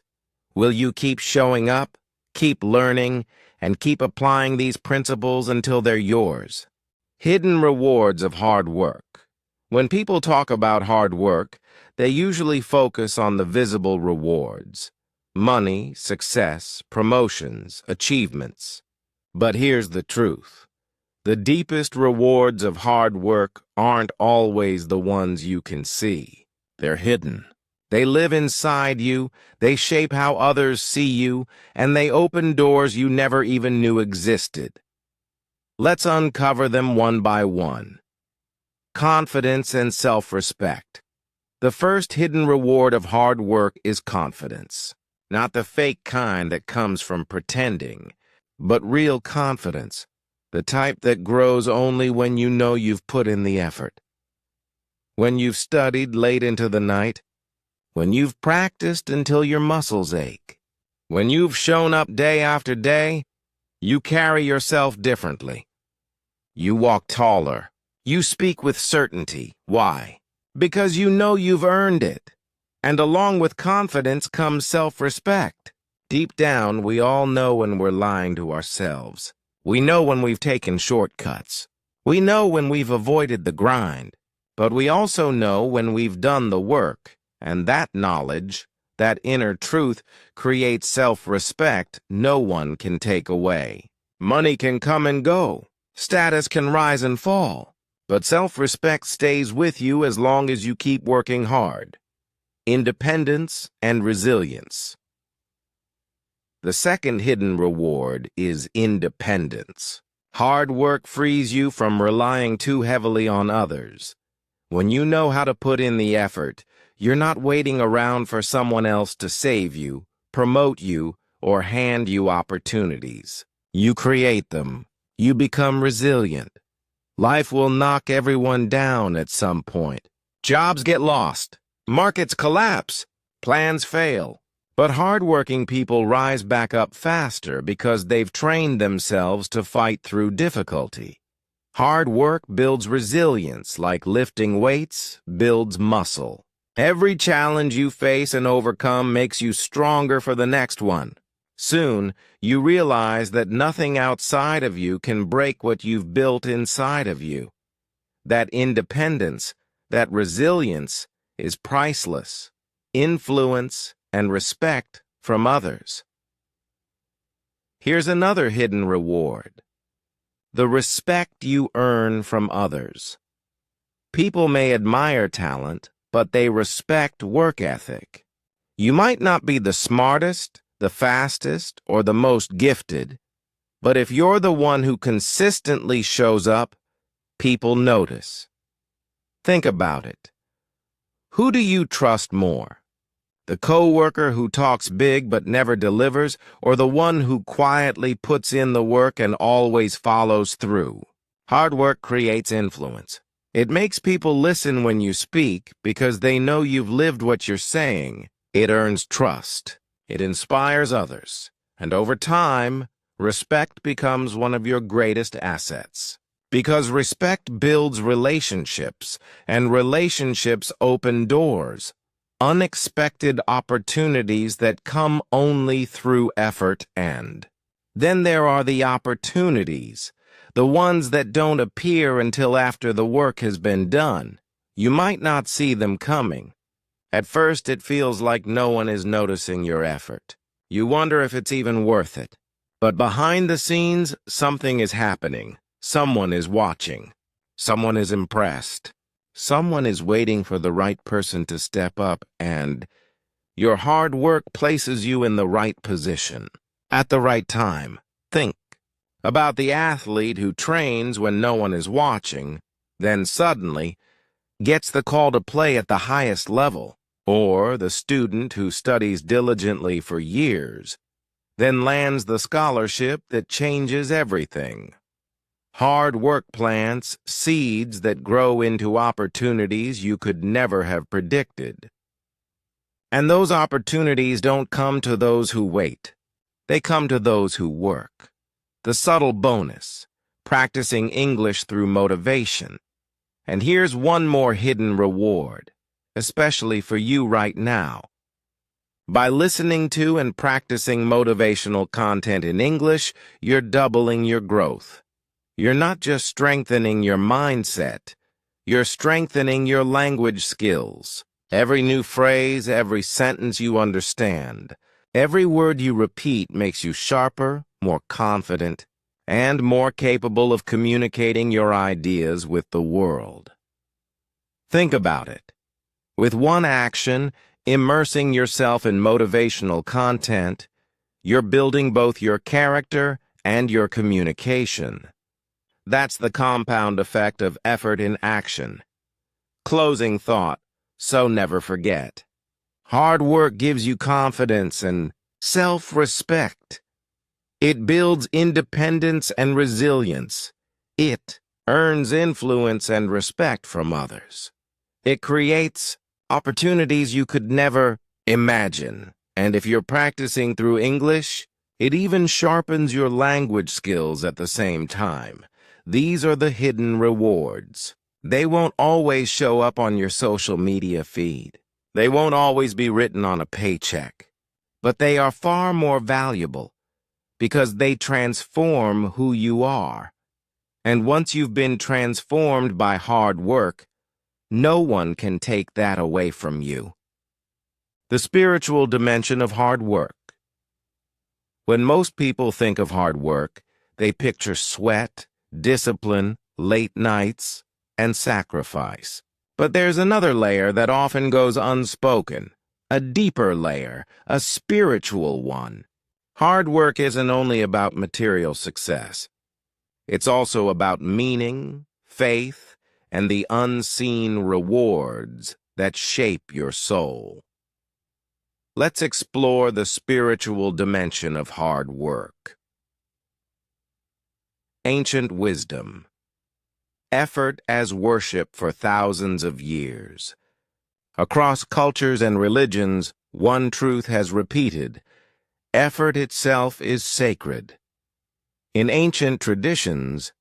will you keep showing up, keep learning, and keep applying these principles until they're yours? Hidden rewards of hard work. When people talk about hard work, they usually focus on the visible rewards. Money, success, promotions, achievements. But here's the truth. The deepest rewards of hard work aren't always the ones you can see. They're hidden. They live inside you, they shape how others see you, and they open doors you never even knew existed. Let's uncover them one by one. Confidence and self-respect. The first hidden reward of hard work is confidence. Not the fake kind that comes from pretending, but real confidence, the type that grows only when you know you've put in the effort. When you've studied late into the night, when you've practiced until your muscles ache, when you've shown up day after day, you carry yourself differently. You walk taller. You speak with certainty. Why? Because you know you've earned it. And along with confidence comes self-respect. Deep down, we all know when we're lying to ourselves. We know when we've taken shortcuts. We know when we've avoided the grind. But we also know when we've done the work. And that knowledge, that inner truth, creates self-respect no one can take away. Money can come and go. Status can rise and fall. But self-respect stays with you as long as you keep working hard. Independence and resilience. The second hidden reward is independence. Hard work frees you from relying too heavily on others. When you know how to put in the effort, you're not waiting around for someone else to save you, promote you, or hand you opportunities. You create them. You become resilient. Life will knock everyone down at some point. Jobs get lost. Markets collapse. Plans fail. But hardworking people rise back up faster because they've trained themselves to fight through difficulty. Hard work builds resilience, like lifting weights builds muscle. Every challenge you face and overcome makes you stronger for the next one. Soon, you realize that nothing outside of you can break what you've built inside of you. That independence, that resilience, is priceless. Influence and respect from others. Here's another hidden reward. The respect you earn from others. People may admire talent, but they respect work ethic. You might not be the smartest, the fastest, or the most gifted, but if you're the one who consistently shows up, people notice. Think about it. Who do you trust more? The coworker who talks big but never delivers, or the one who quietly puts in the work and always follows through? Hard work creates influence. It makes people listen when you speak because they know you've lived what you're saying. It earns trust. It inspires others. And over time, respect becomes one of your greatest assets. Because respect builds relationships, and relationships open doors. Unexpected opportunities that come only through effort and. Then there are the opportunities, the ones that don't appear until after the work has been done. You might not see them coming. At first, it feels like no one is noticing your effort. You wonder if it's even worth it. But behind the scenes, something is happening. Someone is watching. Someone is impressed. Someone is waiting for the right person to step up, and your hard work places you in the right position. At the right time. Think about the athlete who trains when no one is watching, then suddenly gets the call to play at the highest level, or the student who studies diligently for years, then lands the scholarship that changes everything. Hard work plants seeds that grow into opportunities you could never have predicted. And those opportunities don't come to those who wait. They come to those who work. The subtle bonus, practicing English through motivation. And here's one more hidden reward, especially for you right now. By listening to and practicing motivational content in English, you're doubling your growth. You're not just strengthening your mindset, you're strengthening your language skills. Every new phrase, every sentence you understand, every word you repeat makes you sharper, more confident, and more capable of communicating your ideas with the world. Think about it. With one action, immersing yourself in motivational content, you're building both your character and your communication. That's the compound effect of effort in action. Closing thought, so never forget. Hard work gives you confidence and self-respect. It builds independence and resilience. It earns influence and respect from others. It creates opportunities you could never imagine. And if you're practicing through English, it even sharpens your language skills at the same time. These are the hidden rewards. They won't always show up on your social media feed. They won't always be written on a paycheck. But they are far more valuable because they transform who you are. And once you've been transformed by hard work, no one can take that away from you. The spiritual dimension of hard work. When most people think of hard work, they picture sweat, discipline, late nights, and sacrifice. But there's another layer that often goes unspoken, a deeper layer, a spiritual one. Hard work isn't only about material success. It's also about meaning, faith, and the unseen rewards that shape your soul. Let's explore the spiritual dimension of hard work. Ancient wisdom. Effort as worship for thousands of years. Across cultures and religions, one truth has repeated: effort itself is sacred. In ancient traditions,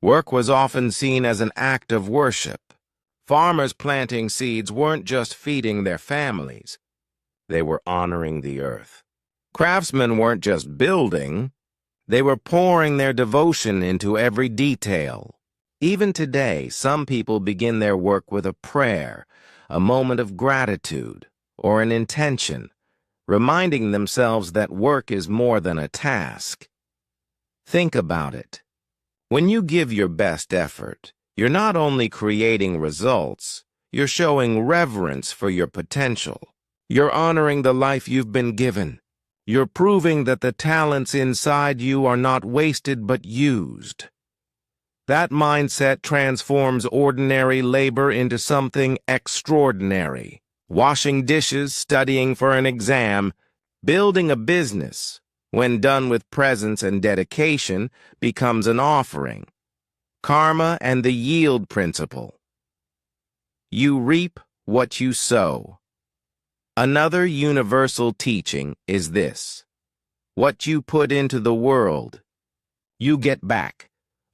work was often seen as an act of worship. Farmers planting seeds weren't just feeding their families. They were honoring the earth. Craftsmen weren't just building. They were pouring their devotion into every detail. Even today, some people begin their work with a prayer, a moment of gratitude, or an intention, reminding themselves that work is more than a task. Think about it. When you give your best effort, you're not only creating results, you're showing reverence for your potential. You're honoring the life you've been given. You're proving that the talents inside you are not wasted but used. That mindset transforms ordinary labor into something extraordinary. Washing dishes, studying for an exam, building a business, when done with presence and dedication, becomes an offering. Karma and the yield principle. You reap what you sow. Another universal teaching is this: what you put into the world, you get back.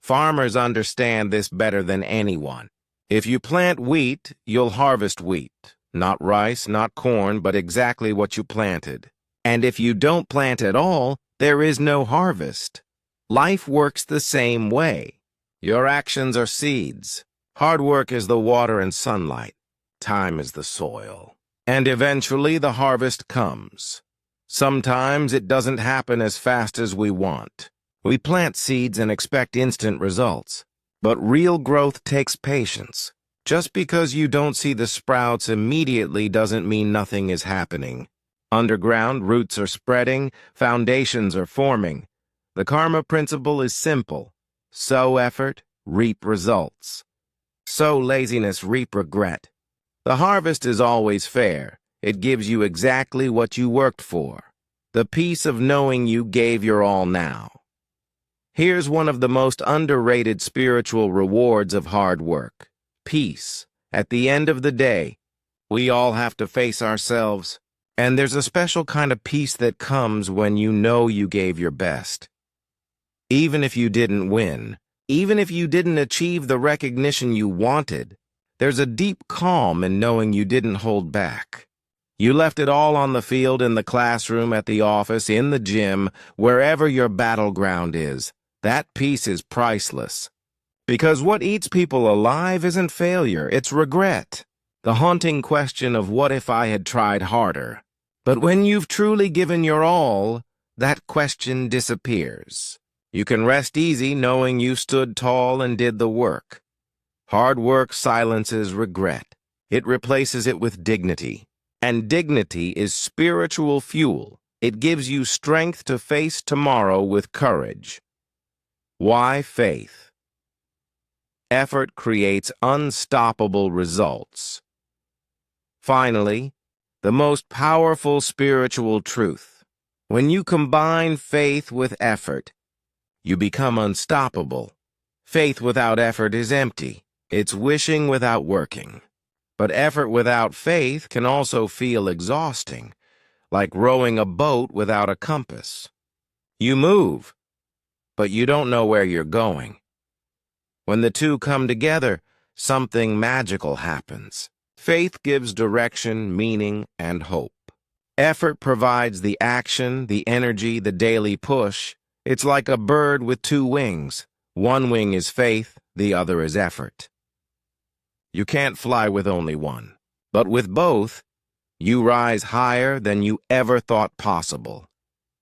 Farmers understand this better than anyone. If you plant wheat, you'll harvest wheat. Not rice, not corn, but exactly what you planted. And if you don't plant at all, there is no harvest. Life works the same way. Your actions are seeds. Hard work is the water and sunlight. Time is the soil. And eventually the harvest comes. Sometimes it doesn't happen as fast as we want. We plant seeds and expect instant results. But real growth takes patience. Just because you don't see the sprouts immediately doesn't mean nothing is happening. Underground, roots are spreading, foundations are forming. The karma principle is simple. Sow effort, reap results. Sow laziness, reap regret. The harvest is always fair. It gives you exactly what you worked for. The peace of knowing you gave your all now. Here's one of the most underrated spiritual rewards of hard work: peace. At the end of the day, we all have to face ourselves, and there's a special kind of peace that comes when you know you gave your best. Even if you didn't win, even if you didn't achieve the recognition you wanted, there's a deep calm in knowing you didn't hold back. You left it all on the field, in the classroom, at the office, in the gym, wherever your battleground is. That peace is priceless. Because what eats people alive isn't failure, it's regret. The haunting question of what if I had tried harder. But when you've truly given your all, that question disappears. You can rest easy knowing you stood tall and did the work. Hard work silences regret. It replaces it with dignity. And dignity is spiritual fuel. It gives you strength to face tomorrow with courage. Why faith? Effort creates unstoppable results. Finally, the most powerful spiritual truth. When you combine faith with effort, you become unstoppable. Faith without effort is empty. It's wishing without working. But effort without faith can also feel exhausting, like rowing a boat without a compass. You move, but you don't know where you're going. When the two come together, something magical happens. Faith gives direction, meaning, and hope. Effort provides the action, the energy, the daily push. It's like a bird with two wings. One wing is faith, the other is effort. You can't fly with only one, but with both, you rise higher than you ever thought possible.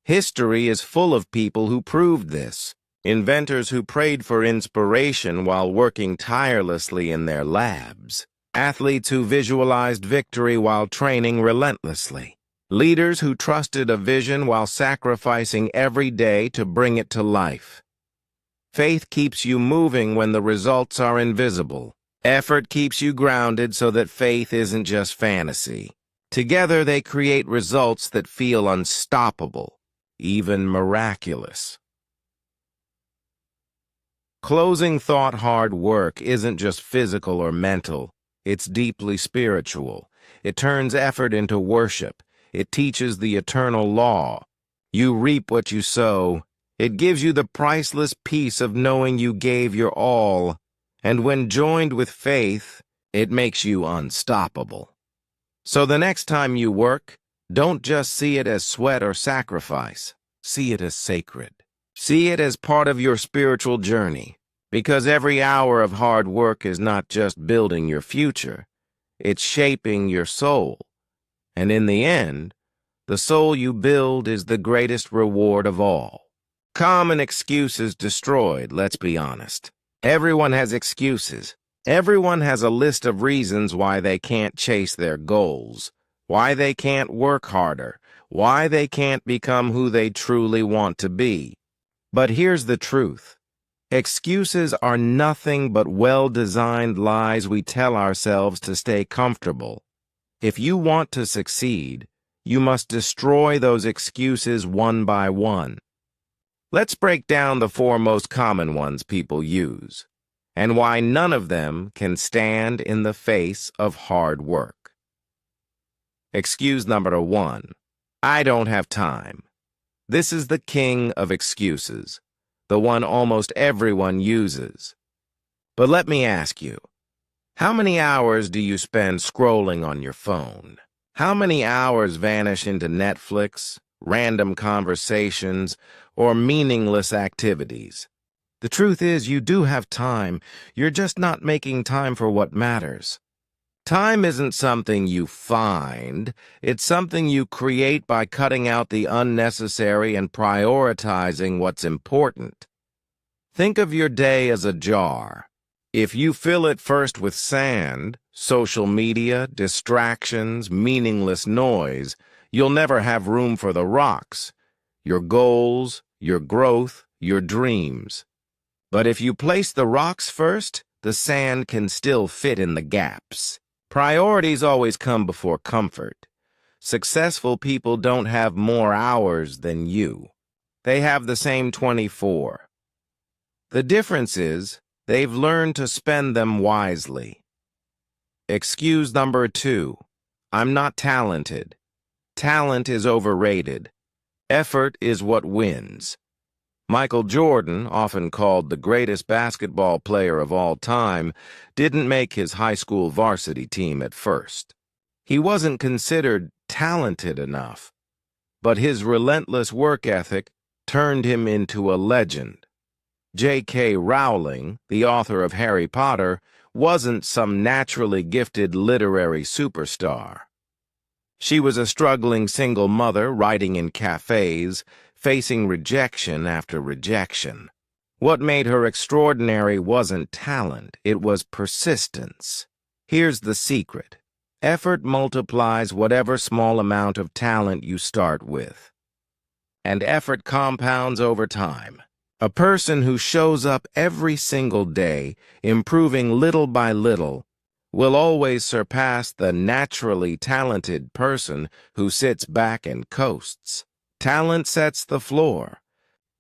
History is full of people who proved this. Inventors who prayed for inspiration while working tirelessly in their labs. Athletes who visualized victory while training relentlessly. Leaders who trusted a vision while sacrificing every day to bring it to life. Faith keeps you moving when the results are invisible. Effort keeps you grounded so that faith isn't just fantasy. Together they create results that feel unstoppable, even miraculous. Closing thought: hard work isn't just physical or mental, it's deeply spiritual. It turns effort into worship. It teaches the eternal law. You reap what you sow. It gives you the priceless peace of knowing you gave your all. And when joined with faith, it makes you unstoppable. So the next time you work, don't just see it as sweat or sacrifice. See it as sacred. See it as part of your spiritual journey, because every hour of hard work is not just building your future, it's shaping your soul. And in the end, the soul you build is the greatest reward of all. Common excuses destroyed, let's be honest. Everyone has excuses. Everyone has a list of reasons why they can't chase their goals, why they can't work harder, why they can't become who they truly want to be. But here's the truth. Excuses are nothing but well-designed lies we tell ourselves to stay comfortable. If you want to succeed, you must destroy those excuses one by one. Let's break down the 4 most common ones people use, and why none of them can stand in the face of hard work. Excuse number 1. I don't have time. This is the king of excuses, the one almost everyone uses. But let me ask you, how many hours do you spend scrolling on your phone? How many hours vanish into Netflix, random conversations, or meaningless activities? The truth is, you do have time. You're just not making time for what matters. Time isn't something you find. It's something you create by cutting out the unnecessary and prioritizing what's important. Think of your day as a jar. If you fill it first with sand, social media, distractions, meaningless noise, you'll never have room for the rocks, your goals, your growth, your dreams. But if you place the rocks first, the sand can still fit in the gaps. Priorities always come before comfort. Successful people don't have more hours than you. They have the same 24. The difference is, they've learned to spend them wisely. Excuse number 2. I'm not talented. Talent is overrated. Effort is what wins. Michael Jordan, often called the greatest basketball player of all time, didn't make his high school varsity team at first. He wasn't considered talented enough, but his relentless work ethic turned him into a legend. J.K. Rowling, the author of Harry Potter, wasn't some naturally gifted literary superstar. She was a struggling single mother writing in cafes, facing rejection after rejection. What made her extraordinary wasn't talent, it was persistence. Here's the secret. Effort multiplies whatever small amount of talent you start with. And effort compounds over time. A person who shows up every single day, improving little by little, will always surpass the naturally talented person who sits back and coasts. Talent sets the floor,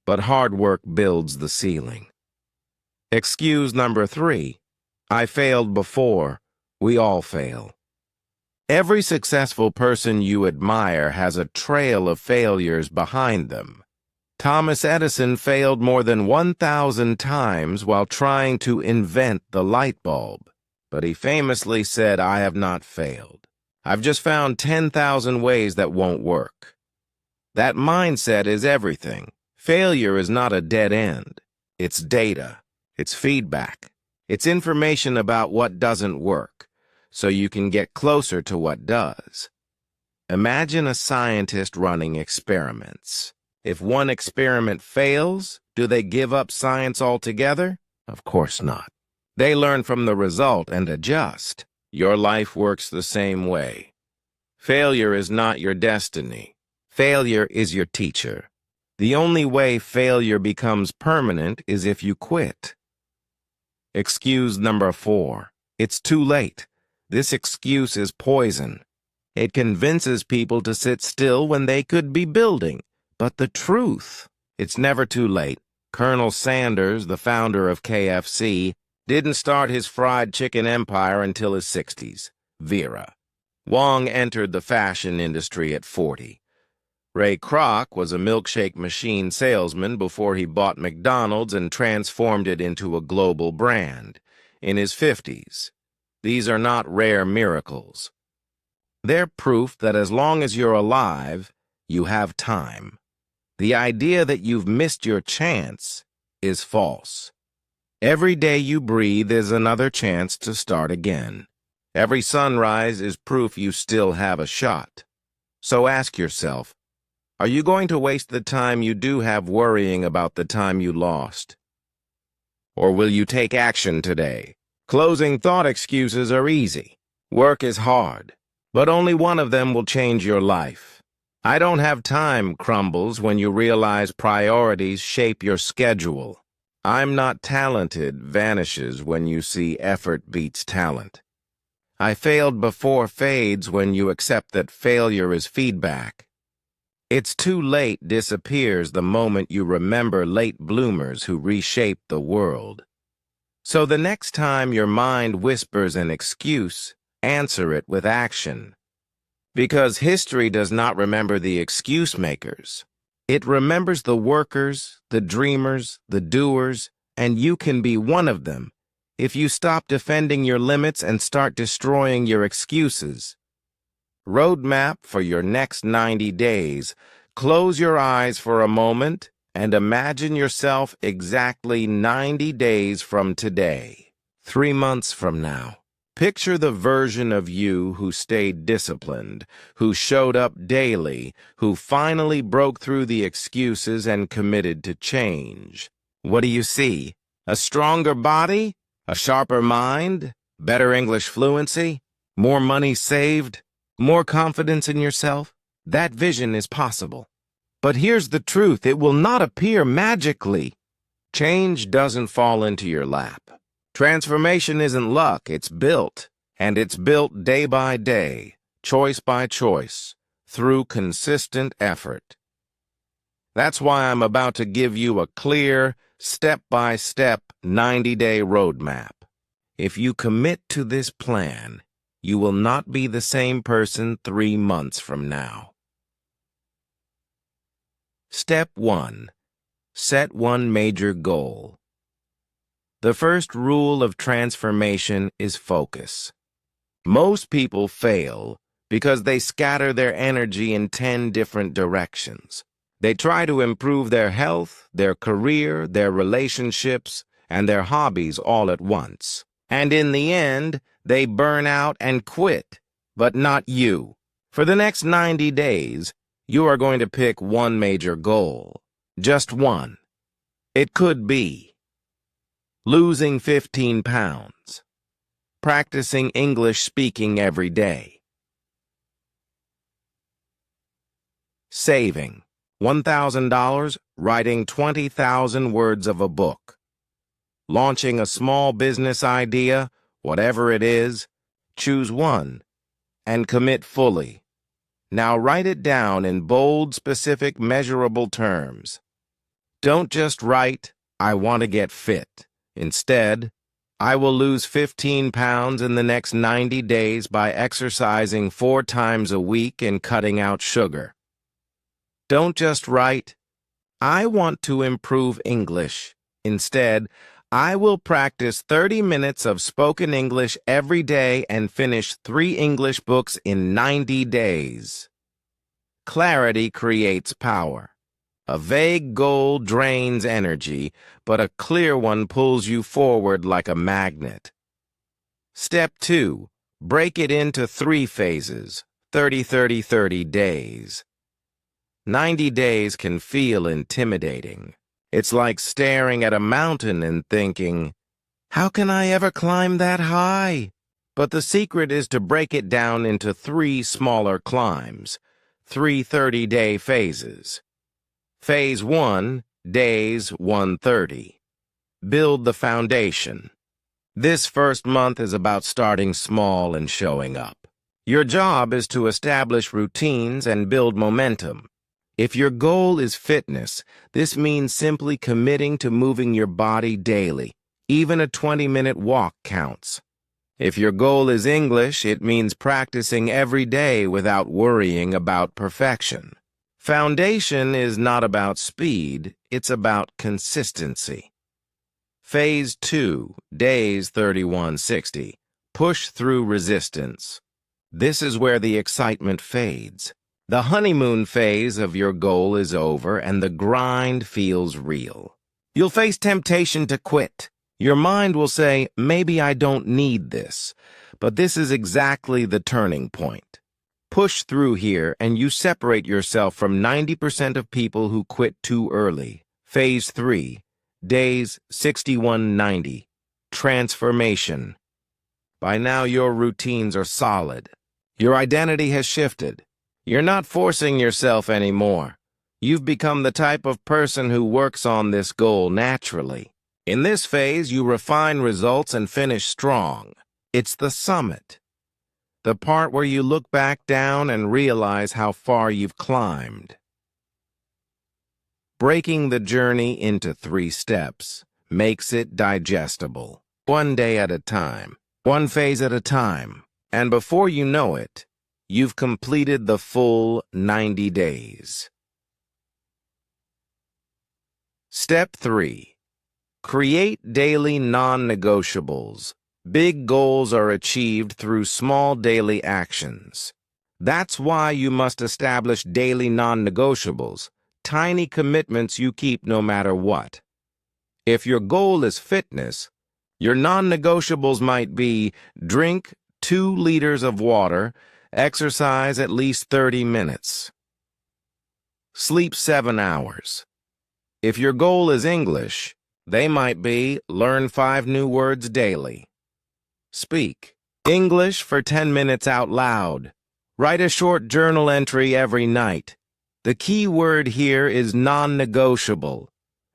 but hard work builds the ceiling. Excuse number 3. I failed before. We all fail. Every successful person you admire has a trail of failures behind them. Thomas Edison failed more than 1,000 times while trying to invent the light bulb, but he famously said, "I have not failed. I've just found 10,000 ways that won't work." That mindset is everything. Failure is not a dead end. It's data. It's feedback. It's information about what doesn't work, so you can get closer to what does. Imagine a scientist running experiments. If one experiment fails, do they give up science altogether? Of course not. They learn from the result and adjust. Your life works the same way. Failure is not your destiny. Failure is your teacher. The only way failure becomes permanent is if you quit. Excuse number 4. It's too late. This excuse is poison. It convinces people to sit still when they could be building. But the truth, it's never too late. Colonel Sanders, the founder of KFC, didn't start his fried chicken empire until his 60s. Vera. Wong entered the fashion industry at 40. Ray Kroc was a milkshake machine salesman before he bought McDonald's and transformed it into a global brand in his 50s. These are not rare miracles. They're proof that as long as you're alive, you have time. The idea that you've missed your chance is false. Every day you breathe is another chance to start again. Every sunrise is proof you still have a shot. So ask yourself, are you going to waste the time you do have worrying about the time you lost? Or will you take action today? Closing thought excuses are easy. Work is hard, but only one of them will change your life. I don't have time crumbles when you realize priorities shape your schedule. I'm not talented vanishes when you see effort beats talent. I failed before fades when you accept that failure is feedback. It's too late disappears the moment you remember late bloomers who reshaped the world. So the next time your mind whispers an excuse, answer it with action. Because history does not remember the excuse makers. It remembers the workers, the dreamers, the doers, and you can be one of them if you stop defending your limits and start destroying your excuses. Roadmap for your next 90 days. Close your eyes for a moment and imagine yourself exactly 90 days from today, 3 months from now. Picture the version of you who stayed disciplined, who showed up daily, who finally broke through the excuses and committed to change. What do you see? A stronger body? A sharper mind? Better English fluency? More money saved? More confidence in yourself? That vision is possible. But here's the truth, it will not appear magically. Change doesn't fall into your lap. Transformation isn't luck, it's built. And it's built day by day, choice by choice, through consistent effort. That's why I'm about to give you a clear, step-by-step 90-day roadmap. If you commit to this plan, you will not be the same person 3 months from now. Step 1. Set one major goal. The first rule of transformation is focus. Most people fail because they scatter their energy in 10 different directions. They try to improve their health, their career, their relationships, and their hobbies all at once. And in the end, they burn out and quit. But not you. For the next 90 days, you are going to pick one major goal. Just one. It could be losing 15 pounds, practicing English speaking every day, saving $1,000, writing 20,000 words of a book, launching a small business idea, whatever it is, choose one and commit fully. Now write it down in bold, specific, measurable terms. Don't just write, I want to get fit. Instead, I will lose 15 pounds in the next 90 days by exercising 4 times a week and cutting out sugar. Don't just write, I want to improve English. Instead, I will practice 30 minutes of spoken English every day and finish 3 English books in 90 days. Clarity creates power. A vague goal drains energy, but a clear one pulls you forward like a magnet. Step 2. Break it into 3 phases, 30 days. 90 days can feel intimidating. It's like staring at a mountain and thinking, how can I ever climb that high? But the secret is to break it down into 3 smaller climbs, 3 30-day phases. Phase 1, days 130. Build the foundation. This first month is about starting small and showing up. Your job is to establish routines and build momentum. If your goal is fitness, this means simply committing to moving your body daily. Even a 20-minute walk counts. If your goal is English, it means practicing every day without worrying about perfection. Foundation is not about speed, it's about consistency. Phase 2, days 3160. Push through resistance. This is where the excitement fades. The honeymoon phase of your goal is over and the grind feels real. You'll face temptation to quit. Your mind will say, maybe I don't need this, but this is exactly the turning point. Push through here and you separate yourself from 90% of people who quit too early. Phase 3, days 6190. Transformation. By now your routines are solid. Your identity has shifted. You're not forcing yourself anymore. You've become the type of person who works on this goal naturally. In this phase, you refine results and finish strong. It's the summit. The part where you look back down and realize how far you've climbed. Breaking the journey into 3 steps makes it digestible. 1 day at a time, 1 phase at a time, and before you know it, you've completed the full 90 days. Step 3. Create daily non-negotiables. Big goals are achieved through small daily actions. That's why you must establish daily non-negotiables, tiny commitments you keep no matter what. If your goal is fitness, your non-negotiables might be drink 2 liters of water, exercise at least 30 minutes. Sleep 7 hours. If your goal is English, they might be learn 5 new words daily. Speak English for 10 minutes out loud. Write a short journal entry every night. The key word here is non-negotiable.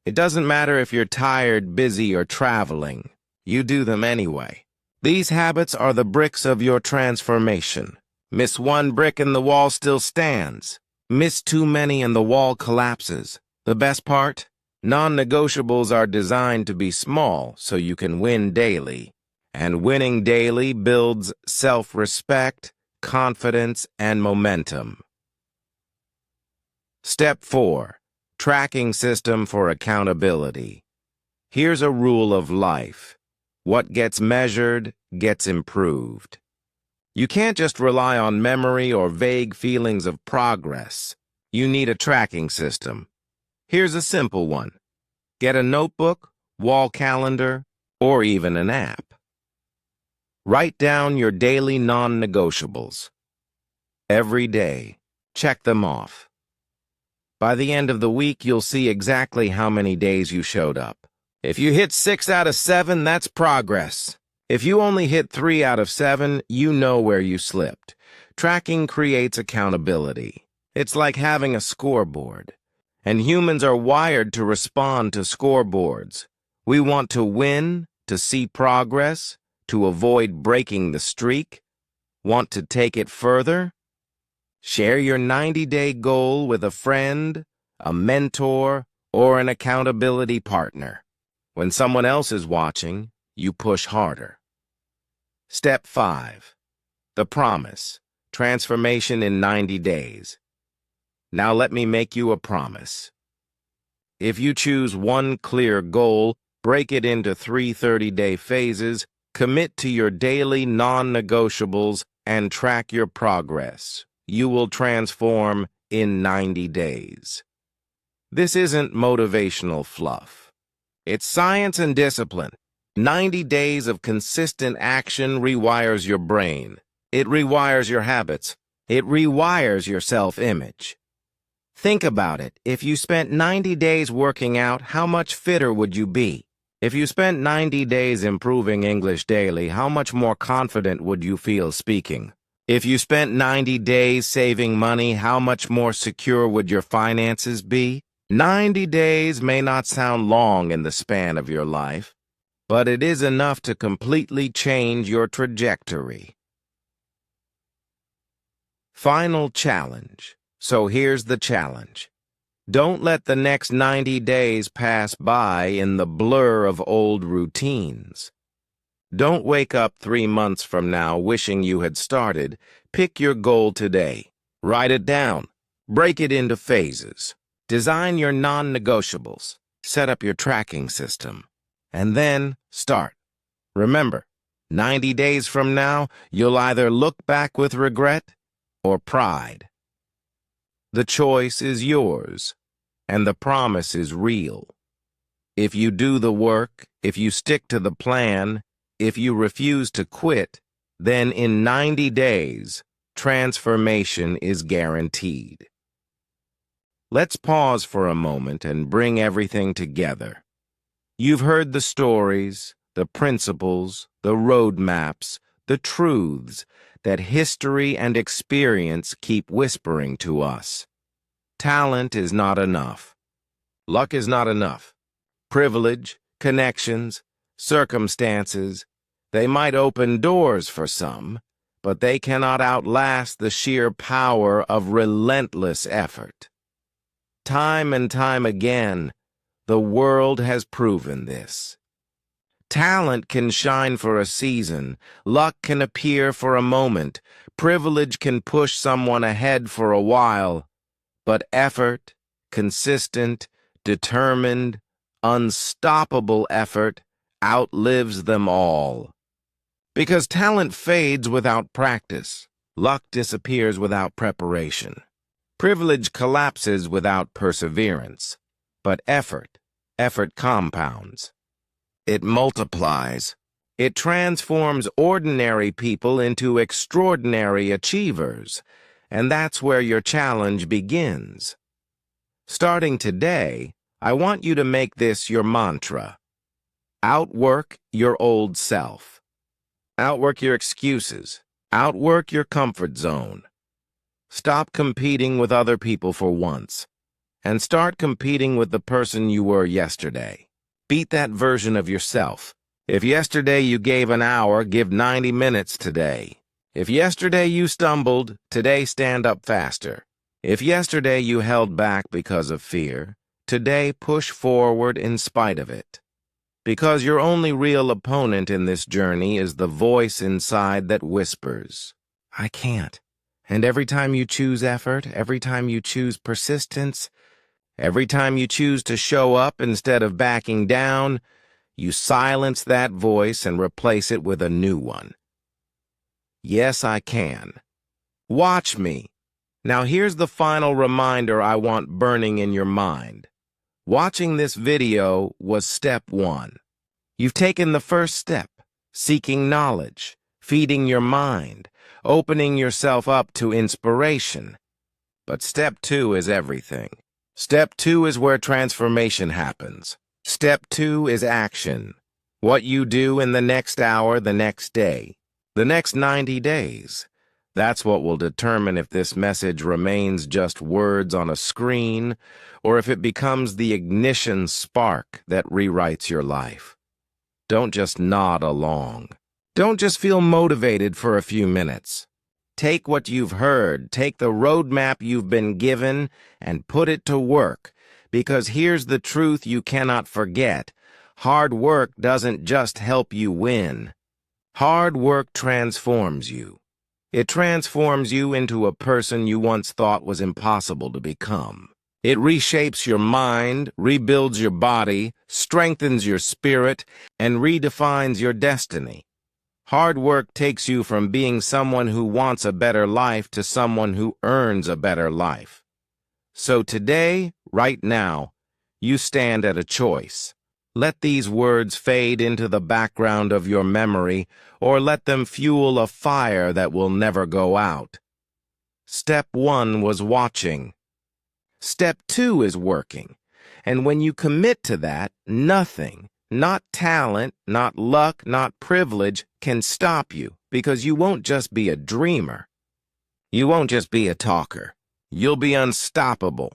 It doesn't matter if you're tired, busy, or traveling. You do them anyway. These habits are the bricks of your transformation. Miss 1 brick and the wall still stands. Miss too many and the wall collapses. The best part? Non-negotiables are designed to be small so you can win daily. And winning daily builds self-respect, confidence, and momentum. Step 4. Tracking system for accountability. Here's a rule of life. What gets measured gets improved. You can't just rely on memory or vague feelings of progress. You need a tracking system. Here's a simple one. Get a notebook, wall calendar, or even an app. Write down your daily non-negotiables. Every day, check them off. By the end of the week, you'll see exactly how many days you showed up. If you hit 6 out of 7, that's progress. If you only hit 3 out of 7, you know where you slipped. Tracking creates accountability. It's like having a scoreboard. And humans are wired to respond to scoreboards. We want to win, to see progress, to avoid breaking the streak. Want to take it further? Share your 90-day goal with a friend, a mentor, or an accountability partner. When someone else is watching, you push harder. Step 5. The promise. Transformation in 90 days. Now let me make you a promise. If you choose one clear goal, break it into 3 30-day phases, commit to your daily non-negotiables, and track your progress, you will transform in 90 days. This isn't motivational fluff. It's science and discipline. 90 days of consistent action rewires your brain. It rewires your habits. It rewires your self-image. Think about it. If you spent 90 days working out, how much fitter would you be? If you spent 90 days improving English daily, how much more confident would you feel speaking? If you spent 90 days saving money, how much more secure would your finances be? 90 days may not sound long in the span of your life, but it is enough to completely change your trajectory. Final challenge. So here's the challenge. Don't let the next 90 days pass by in the blur of old routines. Don't wake up 3 months from now wishing you had started. Pick your goal today. Write it down. Break it into phases. Design your non-negotiables. Set up your tracking system. And then start. Remember, 90 days from now, you'll either look back with regret or pride. The choice is yours, and the promise is real. If you do the work, if you stick to the plan, if you refuse to quit, then in 90 days, transformation is guaranteed. Let's pause for a moment and bring everything together. You've heard the stories, the principles, the roadmaps, the truths that history and experience keep whispering to us. Talent is not enough. Luck is not enough. Privilege, connections, circumstances, they might open doors for some, but they cannot outlast the sheer power of relentless effort. Time and time again, the world has proven this. Talent can shine for a season, luck can appear for a moment, privilege can push someone ahead for a while, but effort, consistent, determined, unstoppable effort outlives them all. Because talent fades without practice, luck disappears without preparation, privilege collapses without perseverance, but effort compounds. It multiplies. It transforms ordinary people into extraordinary achievers, and that's where your challenge begins. Starting today, I want you to make this your mantra. Outwork your old self. Outwork your excuses. Outwork your comfort zone. Stop competing with other people for once, and start competing with the person you were yesterday. Beat that version of yourself. If yesterday you gave an hour, give 90 minutes today. If yesterday you stumbled, today stand up faster. If yesterday you held back because of fear, today push forward in spite of it. Because your only real opponent in this journey is the voice inside that whispers, I can't. And every time you choose effort, every time you choose persistence, every time you choose to show up instead of backing down, you silence that voice and replace it with a new one. Yes, I can. Watch me. Now here's the final reminder I want burning in your mind. Watching this video was step 1. You've taken the first step, seeking knowledge, feeding your mind, opening yourself up to inspiration. But step 2 is everything. Step 2 is where transformation happens. Step 2 is action. What you do in the next hour, the next day, the next 90 days. That's what will determine if this message remains just words on a screen or if it becomes the ignition spark that rewrites your life. Don't just nod along. Don't just feel motivated for a few minutes. Take what you've heard, take the roadmap you've been given, and put it to work. Because here's the truth you cannot forget. Hard work doesn't just help you win. Hard work transforms you. It transforms you into a person you once thought was impossible to become. It reshapes your mind, rebuilds your body, strengthens your spirit, and redefines your destiny. Hard work takes you from being someone who wants a better life to someone who earns a better life. So today, right now, you stand at a choice. Let these words fade into the background of your memory, or let them fuel a fire that will never go out. Step 1 was watching. Step 2 is working. And when you commit to that, nothing, not talent, not luck, not privilege, can stop you, because you won't just be a dreamer. You won't just be a talker. You'll be unstoppable.